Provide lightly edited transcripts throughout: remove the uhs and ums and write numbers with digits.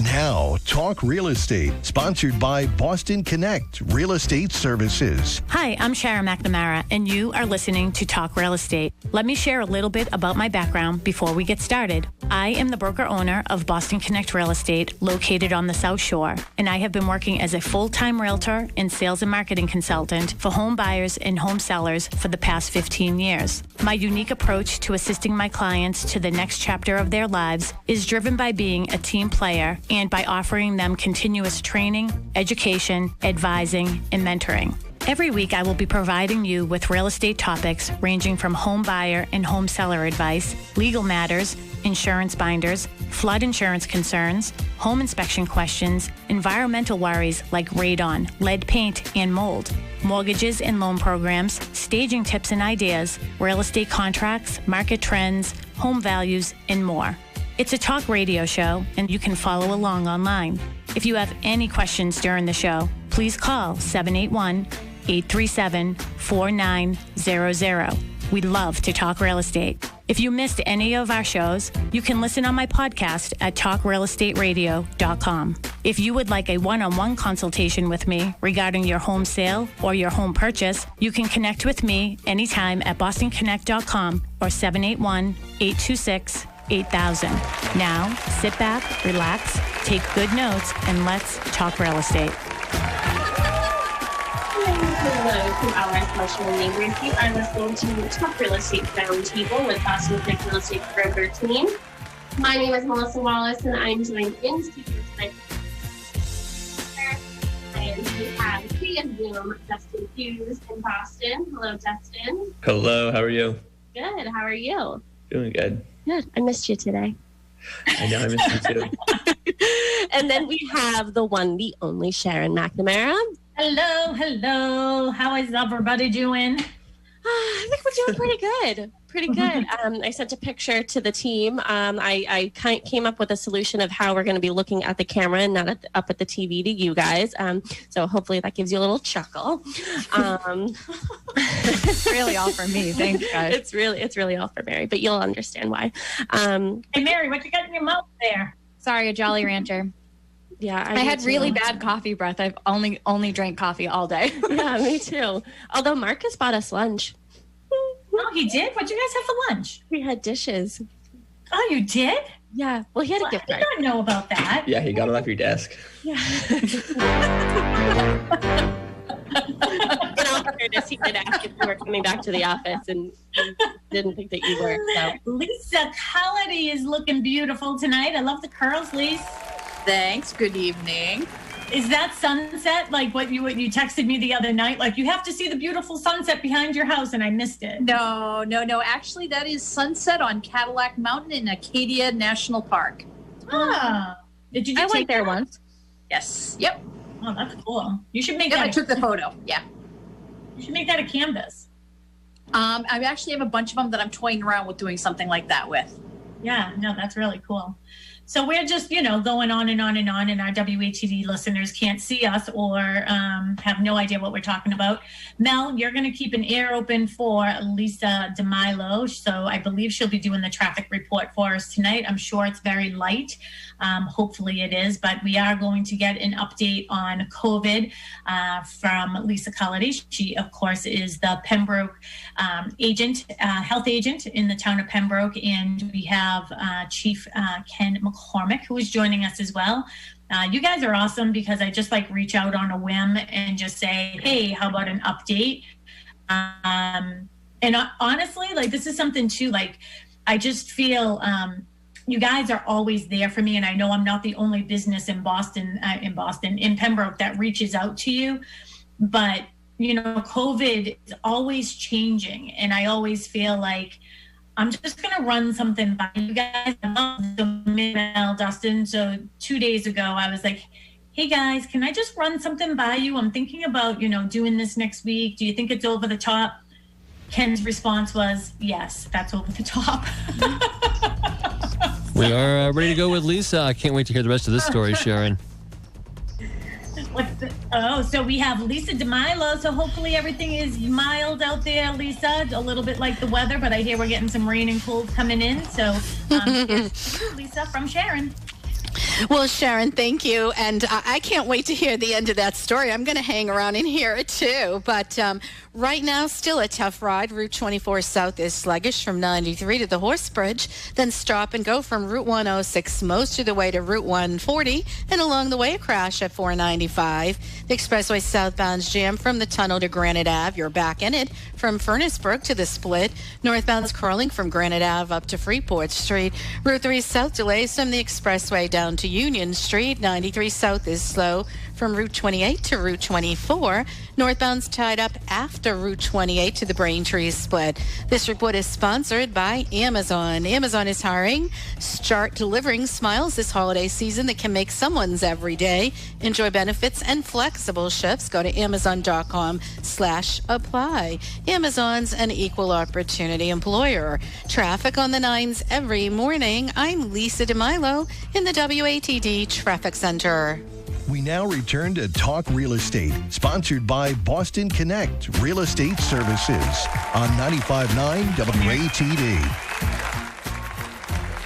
Now, Talk Real Estate, sponsored by Boston Connect Real Estate Services. Hi, I'm Sharon McNamara, and you are listening to Talk Real Estate. Let me share a little bit about my background before we get started. I am the broker owner of Boston Connect Real Estate, located on the South Shore, and I have been working as a full-time realtor and sales and marketing consultant for home buyers and home sellers for the past 15 years. My unique approach to assisting my clients to the next chapter of their lives is driven by being a team player and by offering them continuous training, education, advising, and mentoring. Every week, I will be providing you with real estate topics ranging from home buyer and home seller advice, legal matters, insurance binders, flood insurance concerns, home inspection questions, environmental worries like radon, lead paint, and mold, mortgages and loan programs, staging tips and ideas, real estate contracts, market trends, home values, and more. It's a talk radio show, and you can follow along online. If you have any questions during the show, please call 781-837-4900. We'd love to talk real estate. If you missed any of our shows, you can listen on my podcast at talkrealestateradio.com. If you would like a one-on-one consultation with me regarding your home sale or your home purchase, you can connect with me anytime at bostonconnect.com or 781-826-8000. Now, sit back, relax, take good notes, and let's talk real estate. Hello to our special neighbors. You are listening to Talk Real Estate Roundtable with Boston Connect Real Estate Broker Team. My name is Melissa Wallace, and I'm joined in studio tonight. And we have via Zoom Dustin Hughes in Boston. Hello, Dustin. Hello, how are you? Good. How are you? Doing good. Good. I missed you today. I know, I missed you too. And then we have the one, the only Sharon McNamara. Hello, hello. How is everybody doing? I think we're doing pretty good. Pretty good. I sent a picture to the team. I came up with a solution of how we're going to be looking at the camera and not up at the TV to you guys. So hopefully that gives you a little chuckle. It's really all for me. Thanks, guys. It's really all for Mary, but you'll understand why. Hey, Mary, what you got in your mouth there? Sorry, a Jolly Rancher. Yeah, I had really bad coffee breath. I've only drank coffee all day. Yeah, me too. Although Marcus bought us lunch. Oh, he did? What'd you guys have for lunch? We had dishes. Oh, you did? Yeah. Well, he had a gift card. I did not know about that. Yeah, he got it off your desk. Yeah. In all fairness, he did ask if you were coming back to the office and didn't think that you were. So. Lisa Cullity is looking beautiful tonight. I love the curls, Lisa. Thanks. Good evening. Is that sunset like what you texted me the other night? Like, you have to see the beautiful sunset behind your house, and I missed it. No. Actually, that is sunset on Cadillac Mountain in Acadia National Park. Oh. I went there once. Yes. Yep. Oh, that's cool. You should make Yep, that. I took the photo. Yeah. You should make that a canvas. I actually have a bunch of them that I'm toying around with doing something like that with. Yeah, no, that's really cool. So we're just, going on and on and on, and our WATD listeners can't see us or have no idea what we're talking about. Mel, you're going to keep an ear open for Lisa DeMilo. So I believe she'll be doing the traffic report for us tonight. I'm sure it's very light. Hopefully it is, but we are going to get an update on COVID from Lisa Cullity. She, of course, is the Pembroke health agent in the town of Pembroke, and we have Chief Ken McCormick, who is joining us as well. You guys are awesome because I just reach out on a whim and just say, hey, how about an update? And honestly, this is something too, I just feel you guys are always there for me. And I know I'm not the only business in Pembroke that reaches out to you, but COVID is always changing. And I always feel like I'm just going to run something by you guys. I love the email, Dustin. So 2 days ago, I was like, hey guys, can I just run something by you? I'm thinking about, doing this next week. Do you think it's over the top? Ken's response was, yes, that's over the top. We are ready to go with Lisa. I can't wait to hear the rest of this story, Sharon. So we have Lisa DeMilo. So hopefully everything is mild out there, Lisa. A little bit like the weather, but I hear we're getting some rain and cold coming in. So Lisa from Sharon. Well, Sharon, thank you. And I can't wait to hear the end of that story. I'm going to hang around and hear it too. But right now, still a tough ride. Route 24 South is sluggish from 93 to the Horse Bridge. Then stop and go from Route 106 most of the way to Route 140. And along the way, a crash at 495. The expressway southbound's jam from the tunnel to Granite Ave. You're back in it from Furnace Brook to the split. Northbound's crawling from Granite Ave up to Freeport Street. Route 3 South delays from the expressway down to Union Street. 93 South is slow from Route 28 to Route 24. Northbound's tied up after Route 28 to the Braintree split. This report is sponsored by Amazon. Amazon is hiring. Start delivering smiles this holiday season that can make someone's every day. Enjoy benefits and flexible shifts. Go to Amazon.com/apply. Amazon's an equal opportunity employer. Traffic on the 9s every morning. I'm Lisa DeMilo in the WATD Traffic Center. We now return to Talk Real Estate, sponsored by Boston Connect Real Estate Services on 95.9 WATD.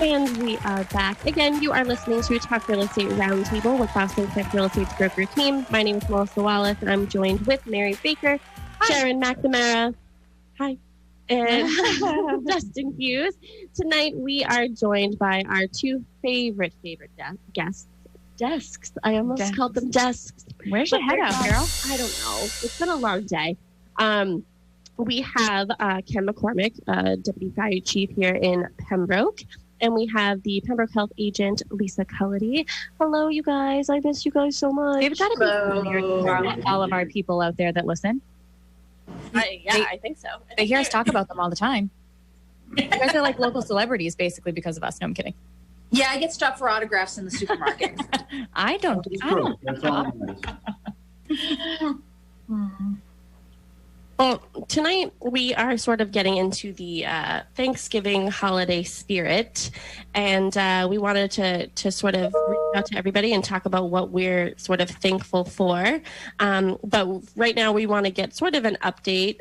And we are back. Again, you are listening to Talk Real Estate Roundtable with Boston Connect Real Estate's broker team. My name is Melissa Wallace, and I'm joined with Mary Baker, Sharon McNamara, hi, and Dustin Hughes. Tonight, we are joined by our two favorite guests. Desks. I almost called them desks. Where's your head out, girl? I don't know. It's been a long day. We have Ken McCormick, Deputy Fire Chief here in Pembroke. And we have the Pembroke Health Agent, Lisa Cullity. Hello, you guys. I miss you guys so much. They've got to be familiar to all of our people out there that listen. I think so. They hear us talk about them all the time. You guys are like local celebrities, basically, because of us. No, I'm kidding. Yeah, I get stopped for autographs in the supermarket. I don't. Well, tonight we are sort of getting into the Thanksgiving holiday spirit, and we wanted to sort of reach out to everybody and talk about what we're sort of thankful for. But right now we want to get sort of an update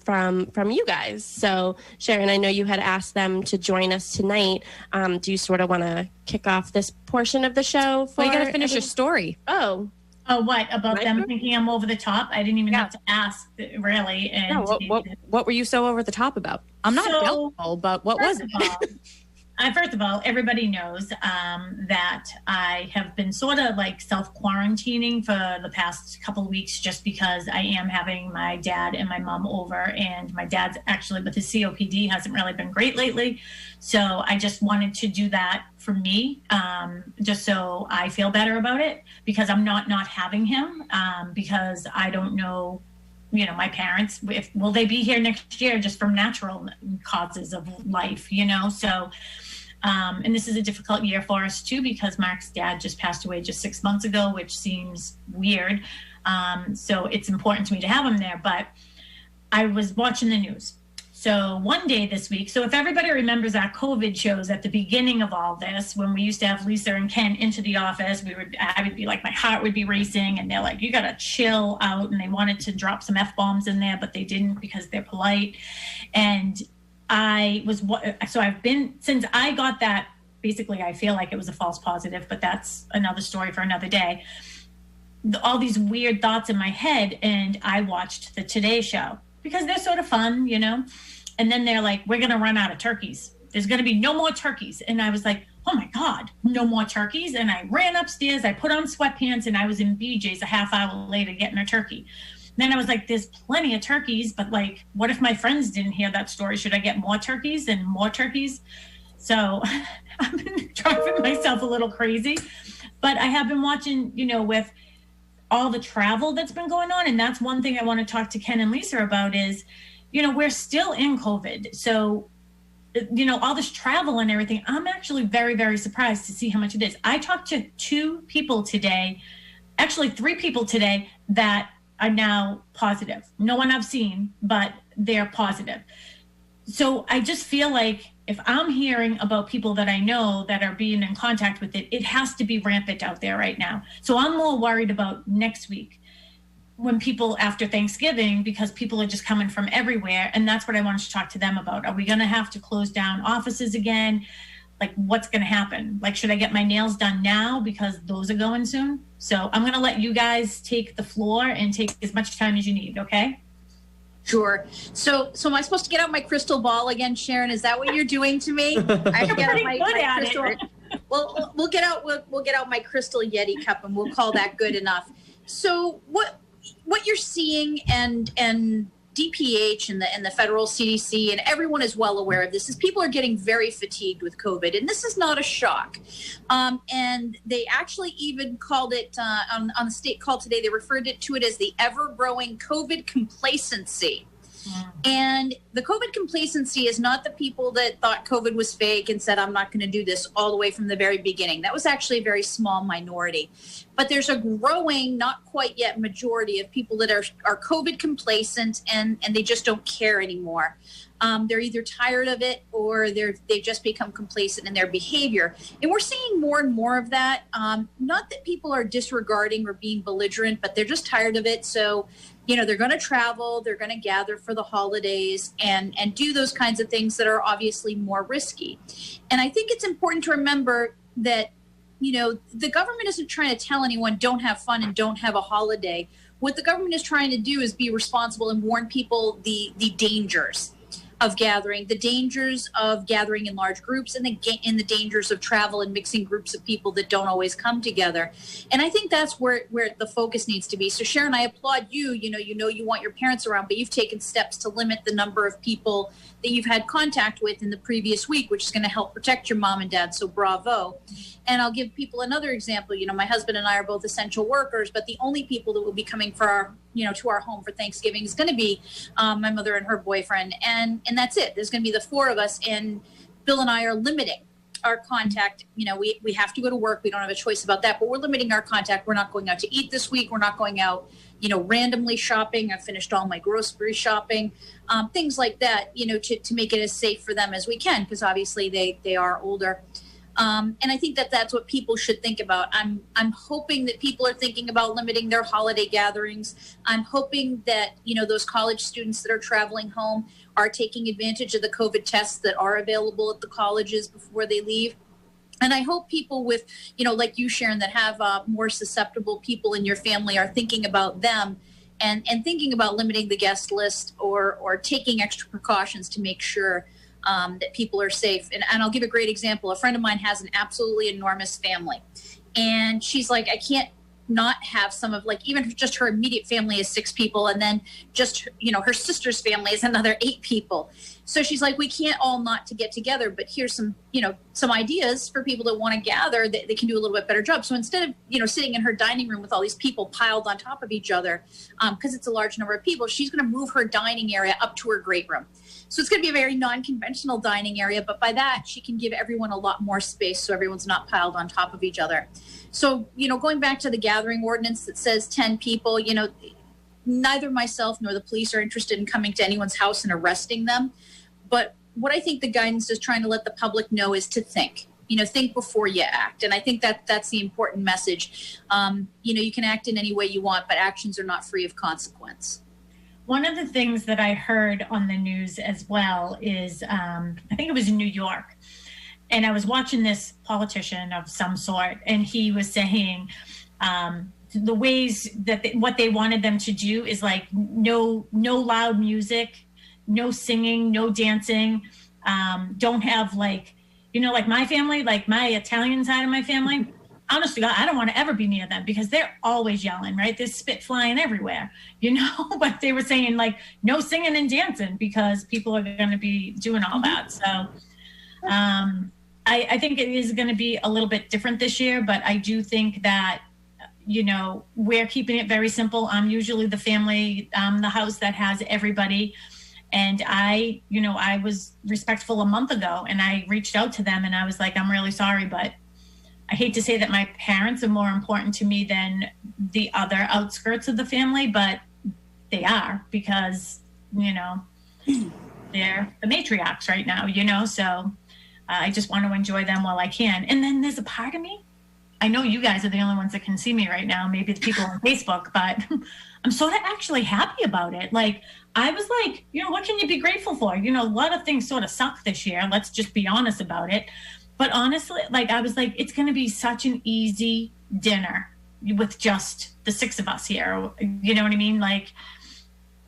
from you guys. So, Sharon, I know you had asked them to join us tonight. Do you sort of want to kick off this portion of the show? Well, you got to finish your story. Oh, what about them thinking I'm over the top? I didn't even have to ask, really. And what were you so over the top about? I'm not doubtful, but what was it? First of all, everybody knows that I have been sort of like self-quarantining for the past couple of weeks just because I am having my dad and my mom over, and my dad's actually with his COPD hasn't really been great lately. So I just wanted to do that for me, just so I feel better about it, because I'm not having him, because I don't know, my parents, will they be here next year just from natural causes of life, so and this is a difficult year for us too, because Mark's dad just passed away just 6 months ago, which seems weird. So it's important to me to have him there. But I was watching the news. So one day this week, so if everybody remembers our COVID shows at the beginning of all this, when we used to have Lisa and Ken into the office, I would be like, my heart would be racing, and they're like, you got to chill out. And they wanted to drop some F-bombs in there, but they didn't because they're polite. And I've been, since I got that, basically I feel like it was a false positive, but that's another story for another day. All these weird thoughts in my head, and I watched the Today Show because they're sort of fun, and then they're like, we're going to run out of turkeys. There's going to be no more turkeys. And I was like, oh my God, no more turkeys. And I ran upstairs, I put on sweatpants, and I was in BJ's a half hour later getting a turkey. Then I was like, there's plenty of turkeys, but like, what if my friends didn't hear that story? Should I get more turkeys and more turkeys? So I've been driving myself a little crazy, but I have been watching, with all the travel that's been going on. And that's one thing I want to talk to Ken and Lisa about is, we're still in COVID. So, all this travel and everything, I'm actually very, very surprised to see how much it is. I talked to 2 people today, actually 3 people today that are now positive. No one I've seen, but they're positive. So I just feel like if I'm hearing about people that I know that are being in contact with it, it has to be rampant out there right now. So I'm more worried about next week when people after Thanksgiving, because people are just coming from everywhere. And that's what I wanted to talk to them about. Are we going to have to close down offices again? like what's going to happen? Like, should I get my nails done now because those are going soon? So I'm going to let you guys take the floor and take as much time as you need. Okay. Sure. So am I supposed to get out my crystal ball again, Sharon? Is that what you're doing to me? I have to get out my crystal. Well, we'll get out my crystal Yeti cup, and we'll call that good enough. So what you're seeing, and DPH and the federal CDC and everyone is well aware of this, is people are getting very fatigued with COVID, and this is not a shock. And they actually even called it on the state call today. They referred to it as the ever-growing COVID complacency. And the COVID complacency is not the people that thought COVID was fake and said, I'm not going to do this all the way from the very beginning. That was actually a very small minority. But there's a growing, not quite yet majority of people that are COVID complacent and they just don't care anymore. They're either tired of it or they've just become complacent in their behavior. And we're seeing more and more of that. Not that people are disregarding or being belligerent, but they're just tired of it. So, they're going to travel, they're going to gather for the holidays and do those kinds of things that are obviously more risky. And I think it's important to remember that, the government isn't trying to tell anyone don't have fun and don't have a holiday. What the government is trying to do is be responsible and warn people the dangers of gathering, the dangers of gathering in large groups, and the dangers of travel and mixing groups of people that don't always come together. And I think that's where the focus needs to be. So Sharon, I applaud you. You want your parents around, but you've taken steps to limit the number of people that you've had contact with in the previous week, which is going to help protect your mom and dad. So bravo. And I'll give people another example. My husband and I are both essential workers, but the only people that will be coming for to our home for Thanksgiving is going to be my mother and her boyfriend. And that's it. There's going to be the four of us. And Bill and I are limiting our contact. We have to go to work. We don't have a choice about that, but we're limiting our contact. We're not going out to eat this week. We're not going out, randomly shopping. I've finished all my grocery shopping, things like that, to make it as safe for them as we can, because obviously they are older. And I think that's what people should think about. I'm hoping that people are thinking about limiting their holiday gatherings. I'm hoping that, those college students that are traveling home are taking advantage of the COVID tests that are available at the colleges before they leave. And I hope people with, like you, Sharon, that have more susceptible people in your family are thinking about them and thinking about limiting the guest list or taking extra precautions to make sure that people are safe. And I'll give a great example. A friend of mine has an absolutely enormous family. And she's like, I can't not have some of even just her immediate family is 6 people. And then just, her sister's family is another 8 people. So she's like, we can't all not to get together, but here's some ideas for people that want to gather that they can do a little bit better job. So instead of, sitting in her dining room with all these people piled on top of each other, because it's a large number of people, she's going to move her dining area up to her great room. So it's going to be a very non-conventional dining area, but by that, she can give everyone a lot more space so everyone's not piled on top of each other. So, going back to the gathering ordinance that says 10 people, neither myself nor the police are interested in coming to anyone's house and arresting them. But what I think the guidance is trying to let the public know is to think. Think before you act. And I think that's the important message. You can act in any way you want, but actions are not free of consequence. One of the things that I heard on the news as well is, I think it was in New York, and I was watching this politician of some sort, and he was saying the ways that what they wanted them to do is no loud music, no singing, no dancing, don't have like my family, like my Italian side of my family. Honestly, God, I don't want to ever be near them because they're always yelling, right? There's spit flying everywhere, but they were saying no singing and dancing because people are going to be doing all that. So I think it is going to be a little bit different this year, but I do think that, we're keeping it very simple. I'm usually the family, the house that has everybody. And I was respectful a month ago and I reached out to them and I was like, I'm really sorry, but I hate to say that my parents are more important to me than the other outskirts of the family, but they are because, they're the matriarchs right now, so I just want to enjoy them while I can. And then there's a part of me, I know you guys are the only ones that can see me right now, maybe the people on Facebook, but I'm sort of actually happy about it. I was like, what can you be grateful for? A lot of things sort of suck this year. Let's just be honest about it. But honestly, like I was like, it's going to be such an easy dinner with just the 6 of us here. You know what I mean? Like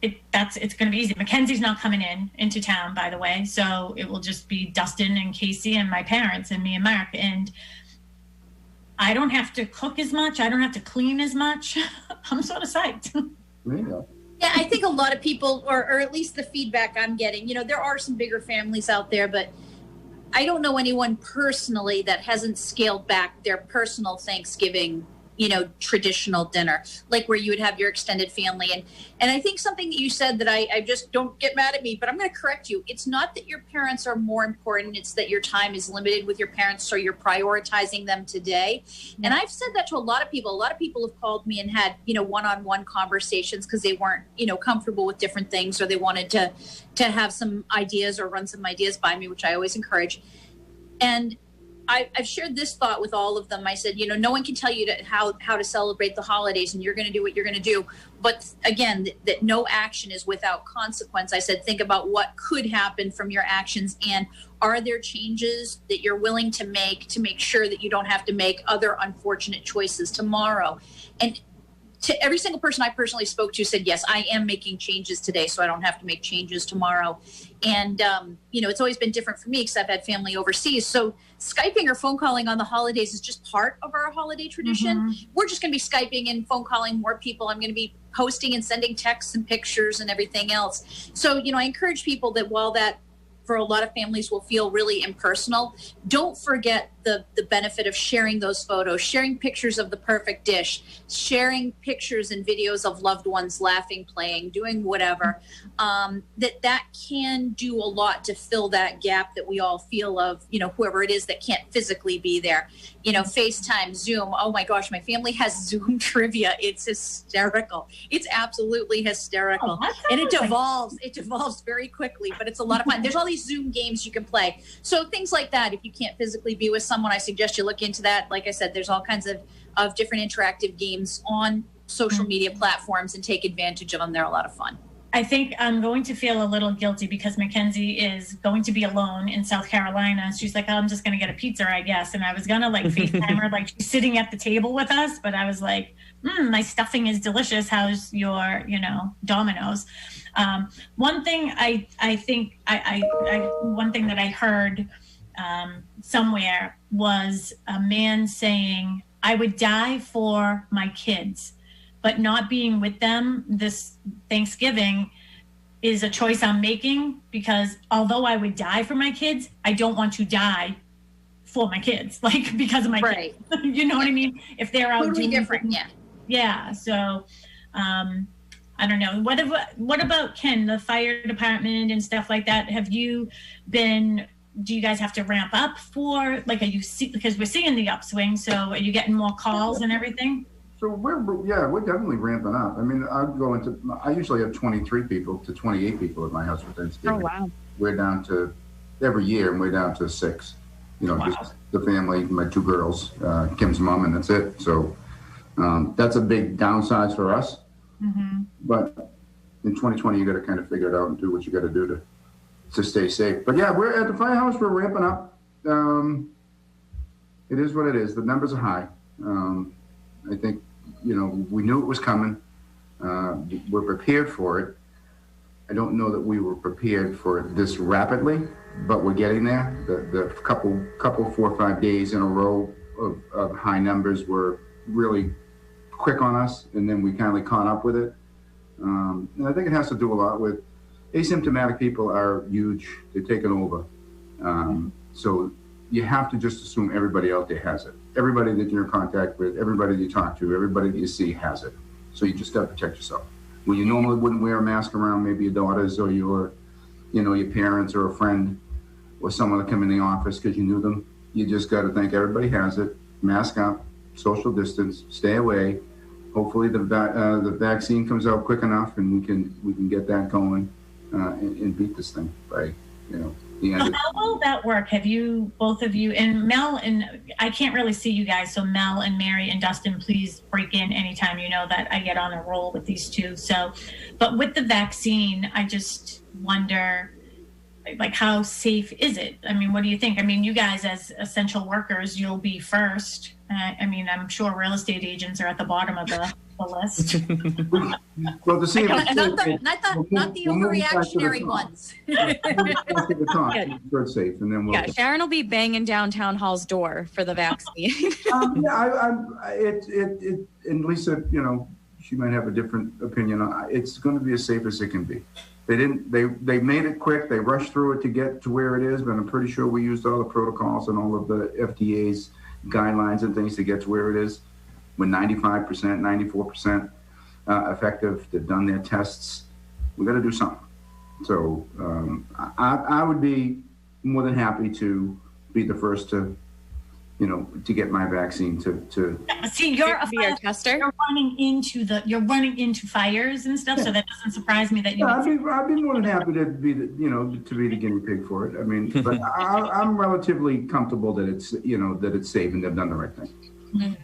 it's going to be easy. Mackenzie's not coming into town, by the way. So it will just be Dustin and Casey and my parents and me and Mark. And I don't have to cook as much. I don't have to clean as much. I'm sort of psyched. There you go. Yeah, I think a lot of people, or at least the feedback I'm getting, there are some bigger families out there, but I don't know anyone personally that hasn't scaled back their personal Thanksgiving, traditional dinner, like where you would have your extended family. And I think something that you said that I just, don't get mad at me, but I'm going to correct you. It's not that your parents are more important. It's that your time is limited with your parents. So you're prioritizing them today. And I've said that to a lot of people. A lot of people have called me and had, one-on-one conversations because they weren't, comfortable with different things, or they wanted to have some ideas or run some ideas by me, which I always encourage. And I've shared this thought with all of them. I said, no one can tell you how to celebrate the holidays, and you're going to do what you're going to do. But again, that no action is without consequence. I said, think about what could happen from your actions, and are there changes that you're willing to make sure that you don't have to make other unfortunate choices tomorrow. And to every single person I personally spoke to said, yes, I am making changes today, so I don't have to make changes tomorrow. And, it's always been different for me because I've had family overseas. So Skyping or phone calling on the holidays is just part of our holiday tradition. Mm-hmm. We're just going to be Skyping and phone calling more people. I'm going to be posting and sending texts and pictures and everything else. So, I encourage people that while that for a lot of families will feel really impersonal, don't forget the benefit of sharing those photos, sharing pictures of the perfect dish, sharing pictures and videos of loved ones laughing, playing, doing whatever. That can do a lot to fill that gap that we all feel of, whoever it is that can't physically be there. FaceTime, Zoom. Oh my gosh, my family has Zoom trivia. It's hysterical. It's absolutely hysterical. And it devolves. It devolves very quickly, but it's a lot of fun. There's all these Zoom games you can play. So things like that, if you can't physically be with someone, I suggest you look into that. Like I said, there's all kinds of different interactive games on social media platforms, and take advantage of them. They're a lot of fun. I think I'm going to feel a little guilty because Mackenzie is going to be alone in South Carolina. She's like, I'm just going to get a pizza, I guess. And I was going to FaceTime her, like she's sitting at the table with us. But I was like, my stuffing is delicious. How's your, Domino's? One thing one thing that I heard somewhere was a man saying, I would die for my kids, but not being with them this Thanksgiving is a choice I'm making, because although I would die for my kids, I don't want to die for my kids, because of my kids. You know what I mean? If they're out totally different, yeah. So I don't know. What about Ken, the fire department and stuff like that? Do you guys have to ramp up for, because we're seeing the upswing, so are you getting more calls and everything? So we're definitely ramping up. I mean, I usually have 23 people to 28 people at my house for Thanksgiving. Oh, wow. We're down to, every year, and we're down to 6. Wow. Just the family, my 2 girls, Kim's mom, and that's it. So that's a big downside for us. Mm-hmm. But in 2020, you got to kind of figure it out and do what you got to do to stay safe. But yeah, we're at the firehouse. We're ramping up. It is what it is. The numbers are high. I think, we knew it was coming. We're prepared for it. I don't know that we were prepared for it this rapidly, but we're getting there. The couple 4 or 5 days in a row of high numbers were really quick on us, and then we kind of caught up with it. And I think it has to do a lot with asymptomatic people are huge. They're taking over. So you have to just assume everybody out there has it. Everybody that you're in contact with, everybody that you talk to, everybody that you see has it. So you just got to protect yourself. When you normally wouldn't wear a mask around, maybe your daughters or your parents or a friend or someone that come in the office because you knew them, you just got to think everybody has it. Mask up, social distance, stay away. Hopefully the vaccine comes out quick enough and we can get that going and beat this thing by the end. How will that work? Have you, both of you, and Mel, and I can't really see you guys, so Mel and Mary and Dustin, please break in anytime you know that I get on a roll with these two. So, but with the vaccine, I just wonder, like how safe is it? I mean, what do you think? I mean, you guys as essential workers, you'll be first. I mean, I'm sure real estate agents are at the bottom of the list. Well, to see if it's not the we'll move back to the overreactionary top. ones. We'll move back to the top, make sure it's safe, and then we'll. Yeah, Sharon will be banging down town hall's door for the vaccine. And Lisa, you know, she might have a different opinion. It's going to be as safe as it can be. They made it quick. They rushed through it to get to where it is, but I'm pretty sure we used all the protocols and all of the FDA's guidelines and things to get to where it is. We're 95%, 94% effective. They've done their tests. We got to do something. So I would be more than happy to be the first to, you know, to get my vaccine to see, you're a tester. You're running into fires and stuff, so that doesn't surprise me that you. I'd be more than happy to be the guinea pig for it. I mean, but I'm relatively comfortable that it's, you know, that it's safe and they've done the right thing. Mm-hmm.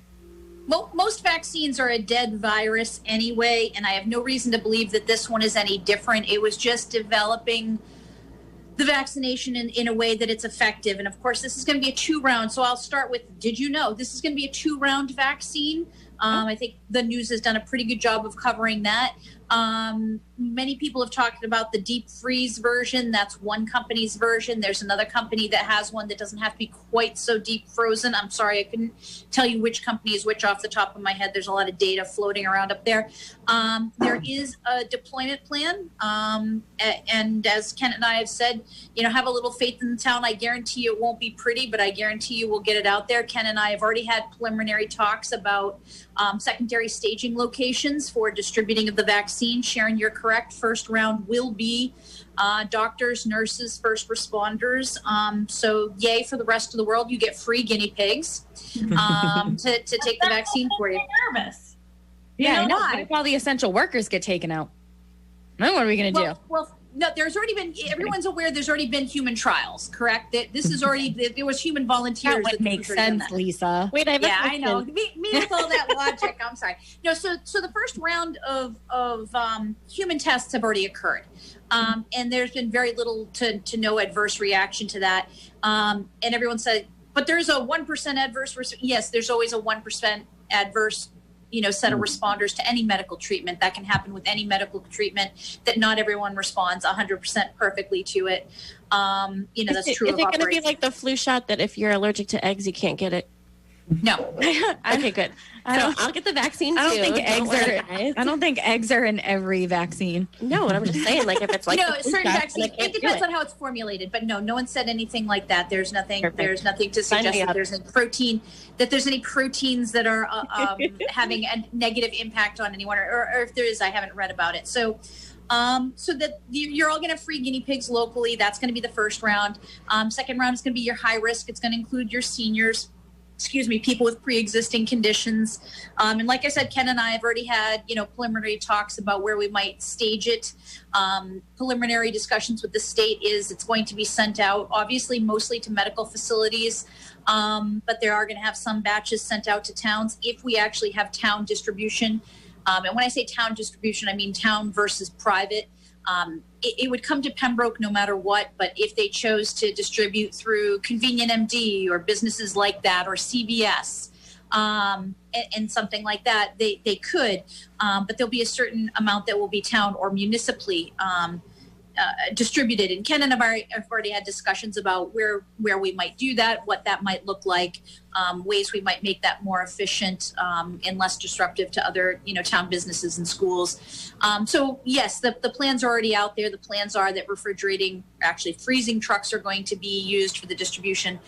Most vaccines are a dead virus anyway, and I have no reason to believe that this one is any different. It was just developing the vaccination in a way that it's effective. And of course, this is going to be a 2-round. So I'll start with, did you know this is going to be a 2-round vaccine? I think the news has done a pretty good job of covering that. Many people have talked about the deep freeze version. That's one company's version. There's another company that has one that doesn't have to be quite so deep frozen. I'm sorry, I couldn't tell you which company is which off the top of my head. There's a lot of data floating around up there. There is a deployment plan. And as Ken and I have said, you know, have a little faith in the town. I guarantee you it won't be pretty, but I guarantee you we'll get it out there. Ken and I have already had preliminary talks about secondary staging locations for distributing of the vaccine. Sharon, you're correct. First round will be doctors, nurses, first responders. So yay for the rest of the world. You get free guinea pigs to take the vaccine for you. Nervous. Yeah, I know. What if all the essential workers get taken out? Then what are we going to do? Well, no, there's already been, everyone's aware there's already been human trials, correct? This is already, there was human volunteers. That would make sense, Lisa. Wait, I know. Me with all that logic, I'm sorry. No, so the first round of human tests have already occurred. And there's been very little to no adverse reaction to that. And everyone said, but there's a 1% adverse. Yes, there's always a 1% adverse set of responders to any medical treatment. That can happen with any medical treatment, that not everyone responds 100% perfectly to it. That's true. Is it going to be like the flu shot that if you're allergic to eggs, you can't get it? No. Okay, good. I'll get the vaccine too. I don't think eggs are in every vaccine. No, and I'm just saying, like, if it's like certain vaccines, it depends on how it's formulated. But no one said anything like that. There's nothing. Perfect. There's nothing to suggest that there's any protein, that there's any proteins that are having a negative impact on anyone, or if there is, I haven't read about it. So that you're all going to have free guinea pigs locally. That's going to be the first round. Second round is going to be your high risk. It's going to include your seniors. People with pre-existing conditions. And like I said, Ken and I have already had, preliminary talks about where we might stage it. Preliminary discussions with the state is it's going to be sent out, obviously, mostly to medical facilities. But there are going to have some batches sent out to towns if we actually have town distribution. And when I say town distribution, I mean town versus private. It would come to Pembroke no matter what, but if they chose to distribute through Convenient MD or businesses like that, or CVS and something like that, they could, but there'll be a certain amount that will be town or municipally distributed. And Ken and I have already had discussions about where we might do that, what that might look like, ways we might make that more efficient and less disruptive to other, town businesses and schools. So yes, the plans are already out there. The plans are that freezing trucks are going to be used for the distribution.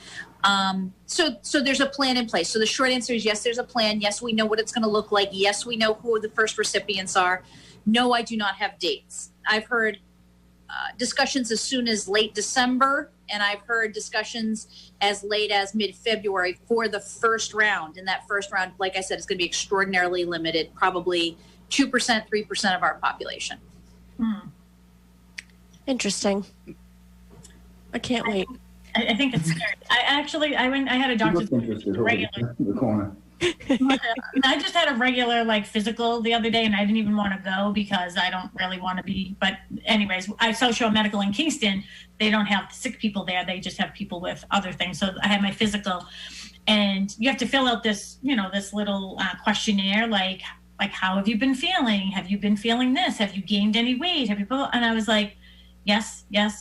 So there's a plan in place. So the short answer is yes, there's a plan. Yes, we know what it's going to look like. Yes, we know who the first recipients are. No, I do not have dates. I've heard discussions as soon as late December, and I've heard discussions as late as mid-February for the first round. And that first round, like I said, is going to be extraordinarily limited, probably 2%, 3% of our population. Interesting. I can't wait. I think it's scary. I had a doctor's regularly. I just had a regular physical the other day, and I didn't even want to go because I don't really want to be. But anyways, I Social Medical in Kingston. They don't have sick people there. They just have people with other things. So I had my physical, and you have to fill out this, this little questionnaire, like how have you been feeling? Have you been feeling this? Have you gained any weight? Have you? And I was like, yes. I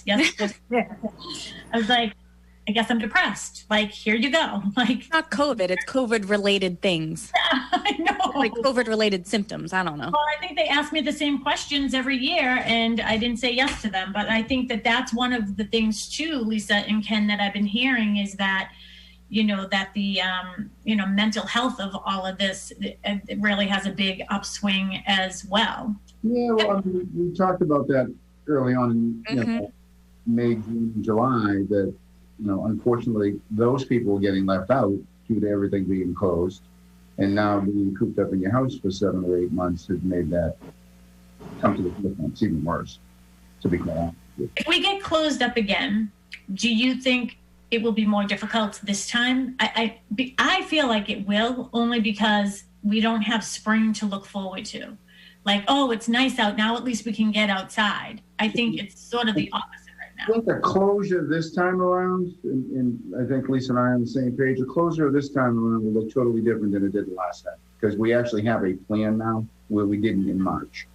was like, I guess I'm depressed. Here you go. It's not COVID. It's COVID-related things. I know. COVID-related symptoms. I don't know. Well, I think they ask me the same questions every year, and I didn't say yes to them. But I think that that's one of the things too, Lisa and Ken, that I've been hearing is that, that the, mental health of all of this, it really has a big upswing as well. Yeah, well, we talked about that early on in May, June, July, that unfortunately, those people were getting left out due to everything being closed. And now being cooped up in your house for 7 or 8 months has made that come to the forefront. It's even worse, to be quite honest. If we get closed up again, do you think it will be more difficult this time? I feel like it will, only because we don't have spring to look forward to. It's nice out now, at least we can get outside. I think it's sort of the opposite. I think the closure this time around, and I think Lisa and I are on the same page, the closure this time around will look totally different than it did the last time, because we actually have a plan now where we didn't in March.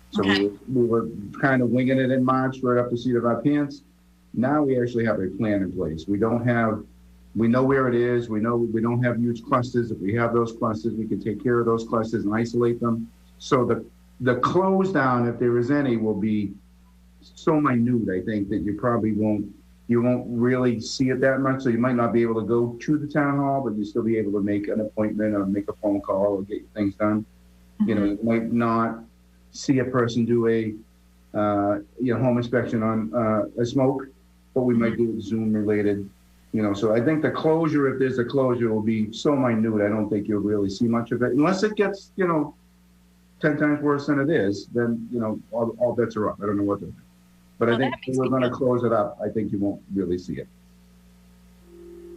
So we were kind of winging it in March right up the seat of our pants. Now we actually have a plan in place. We know where it is. We know we don't have huge clusters. If we have those clusters, we can take care of those clusters and isolate them. So the close down, if there is any, will be so minute, I think, that you won't really see it that much. So you might not be able to go to the town hall, but you still be able to make an appointment or make a phone call or get things done. You might not see a person do a home inspection on a smoke, but we might do it Zoom related. So I think the closure, if there's a closure, will be so minute. I don't think you'll really see much of it unless it gets 10 times worse than it is. Then all bets are up. I don't know what to do. But I think if we're going to close it up, I think you won't really see it.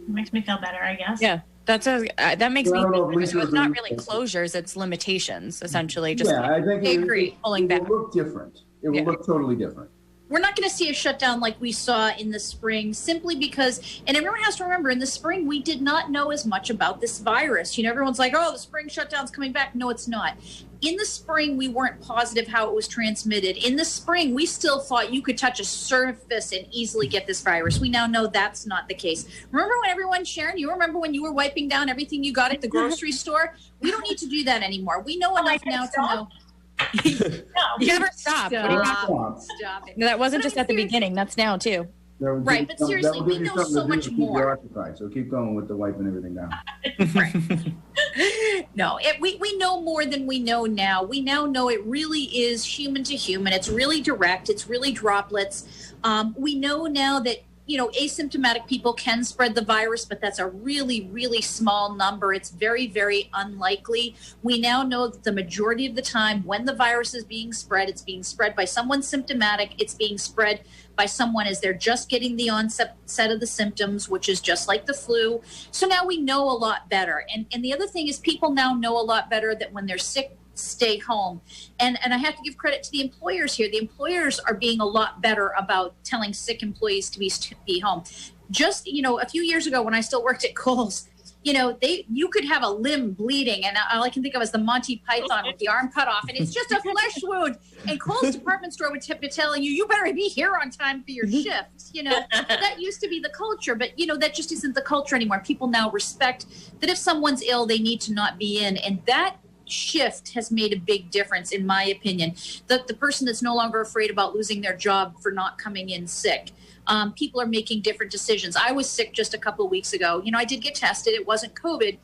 Makes me feel better, I guess. Yeah, that makes me feel better. So it's not really closures, it's limitations, essentially. I think it will look different. It will look totally different. We're not going to see a shutdown like we saw in the spring, simply because, and everyone has to remember, in the spring, we did not know as much about this virus. Everyone's like, oh, the spring shutdown's coming back. No, it's not. In the spring, we weren't positive how it was transmitted. In the spring, we still thought you could touch a surface and easily get this virus. We now know that's not the case. Remember when everyone, Sharon, you remember when you were wiping down everything you got at the grocery store? We don't need to do that anymore. We know enough now to know. You never stop. Stop it. No, that wasn't just at the beginning. That's now too. Right, but seriously, we know so much more. So keep going with the wiping everything down. Right. No, we know more than we know now. We now know it really is human to human. It's really direct. It's really droplets. We know now that asymptomatic people can spread the virus, but that's a really, really small number. It's very, very unlikely. We now know that the majority of the time when the virus is being spread, it's being spread by someone symptomatic. It's being spread by someone as they're just getting the onset of the symptoms, which is just like the flu. So now we know a lot better. And the other thing is people now know a lot better that when they're sick, stay home. And I have to give credit to the employers here. The employers are being a lot better about telling sick employees to be home. Just, a few years ago when I still worked at Kohl's, you could have a limb bleeding, and all I can think of is the Monty Python with the arm cut off, and it's just a flesh wound. And Kohl's department store would be telling you better be here on time for your shift. That used to be the culture, but that just isn't the culture anymore. People now respect that if someone's ill, they need to not be in, and that shift has made a big difference, in my opinion. The person that's no longer afraid about losing their job for not coming in sick. People are making different decisions. I was sick just a couple of weeks ago. I did get tested. It wasn't COVID.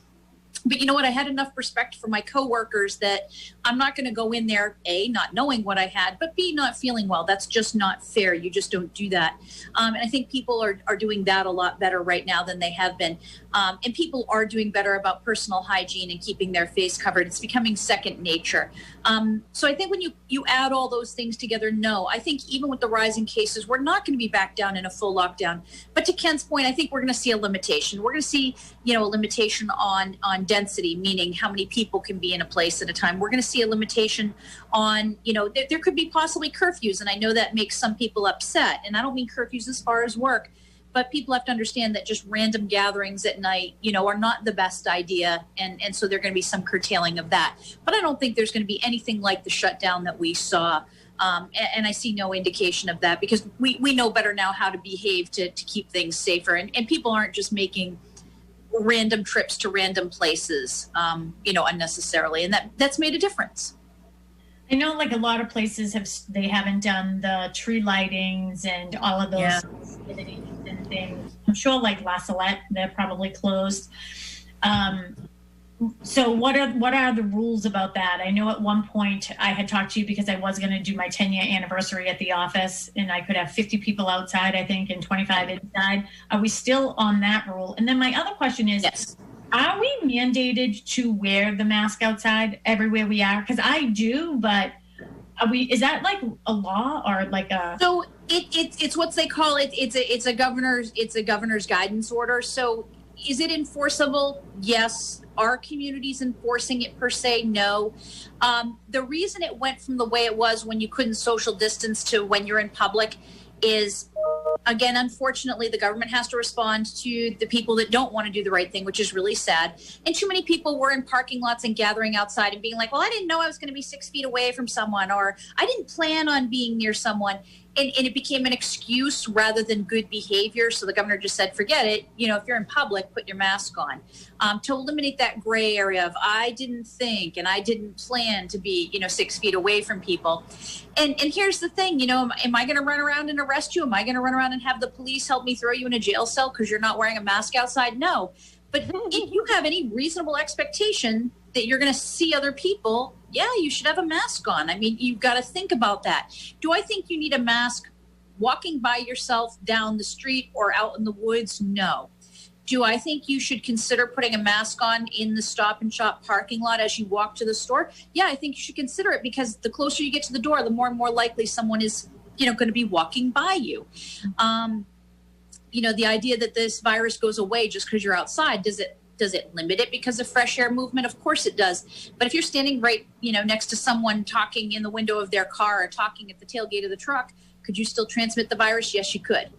But you know what? I had enough respect for my coworkers that I'm not going to go in there, A, not knowing what I had, but B, not feeling well. That's just not fair. You just don't do that. And I think people are doing that a lot better right now than they have been. And people are doing better about personal hygiene and keeping their face covered. It's becoming second nature. So I think when you add all those things together, no, I think even with the rising cases, we're not going to be back down in a full lockdown. But to Ken's point, I think we're going to see a limitation. We're going to see, a limitation on density, meaning how many people can be in a place at a time. We're going to see a limitation on, there could be possibly curfews. And I know that makes some people upset. And I don't mean curfews as far as work, but people have to understand that just random gatherings at night, are not the best idea. And so there are going to be some curtailing of that. But I don't think there's going to be anything like the shutdown that we saw. And I see no indication of that because we know better now how to behave to keep things safer. And people aren't just making random trips to random places, unnecessarily. And that's made a difference. I know like a lot of places haven't done the tree lightings and all of those activities and things. I'm sure like La Salette, they're probably closed. So what are the rules about that? I know at one point I had talked to you because I was going to do my 10-year anniversary at the office and I could have 50 people outside, I think, and 25 inside. Are we still on that rule? And then my other question is, are we mandated to wear the mask outside everywhere we are? Because I do, but is that like a law or like a? So it's what they call it. It's a governor's guidance order. So is it enforceable? Yes. Are communities enforcing it per se? No. The reason it went from the way it was when you couldn't social distance to when you're in public is, again, unfortunately, the government has to respond to the people that don't want to do the right thing, which is really sad. And too many people were in parking lots and gathering outside and being like, well, I didn't know I was going to be 6 feet away from someone, or I didn't plan on being near someone. And it became an excuse rather than good behavior. So the governor just said, forget it. If you're in public, put your mask on. To eliminate that gray area of I didn't think and I didn't plan to be, 6 feet away from people. And here's the thing, am I going to run around and arrest you? Am I going to run around and have the police help me throw you in a jail cell because you're not wearing a mask outside? No. But if you have any reasonable expectation that you're going to see other people, yeah, you should have a mask on. I mean, you've got to think about that. Do I think you need a mask walking by yourself down the street or out in the woods? No. Do I think you should consider putting a mask on in the Stop and Shop parking lot as you walk to the store? Yeah, I think you should consider it because the closer you get to the door, the more and more likely someone is, going to be walking by you. The idea that this virus goes away just because you're outside, does it limit it because of fresh air movement? Of course it does. But if you're standing right, next to someone talking in the window of their car or talking at the tailgate of the truck, could you still transmit the virus? Yes, you could.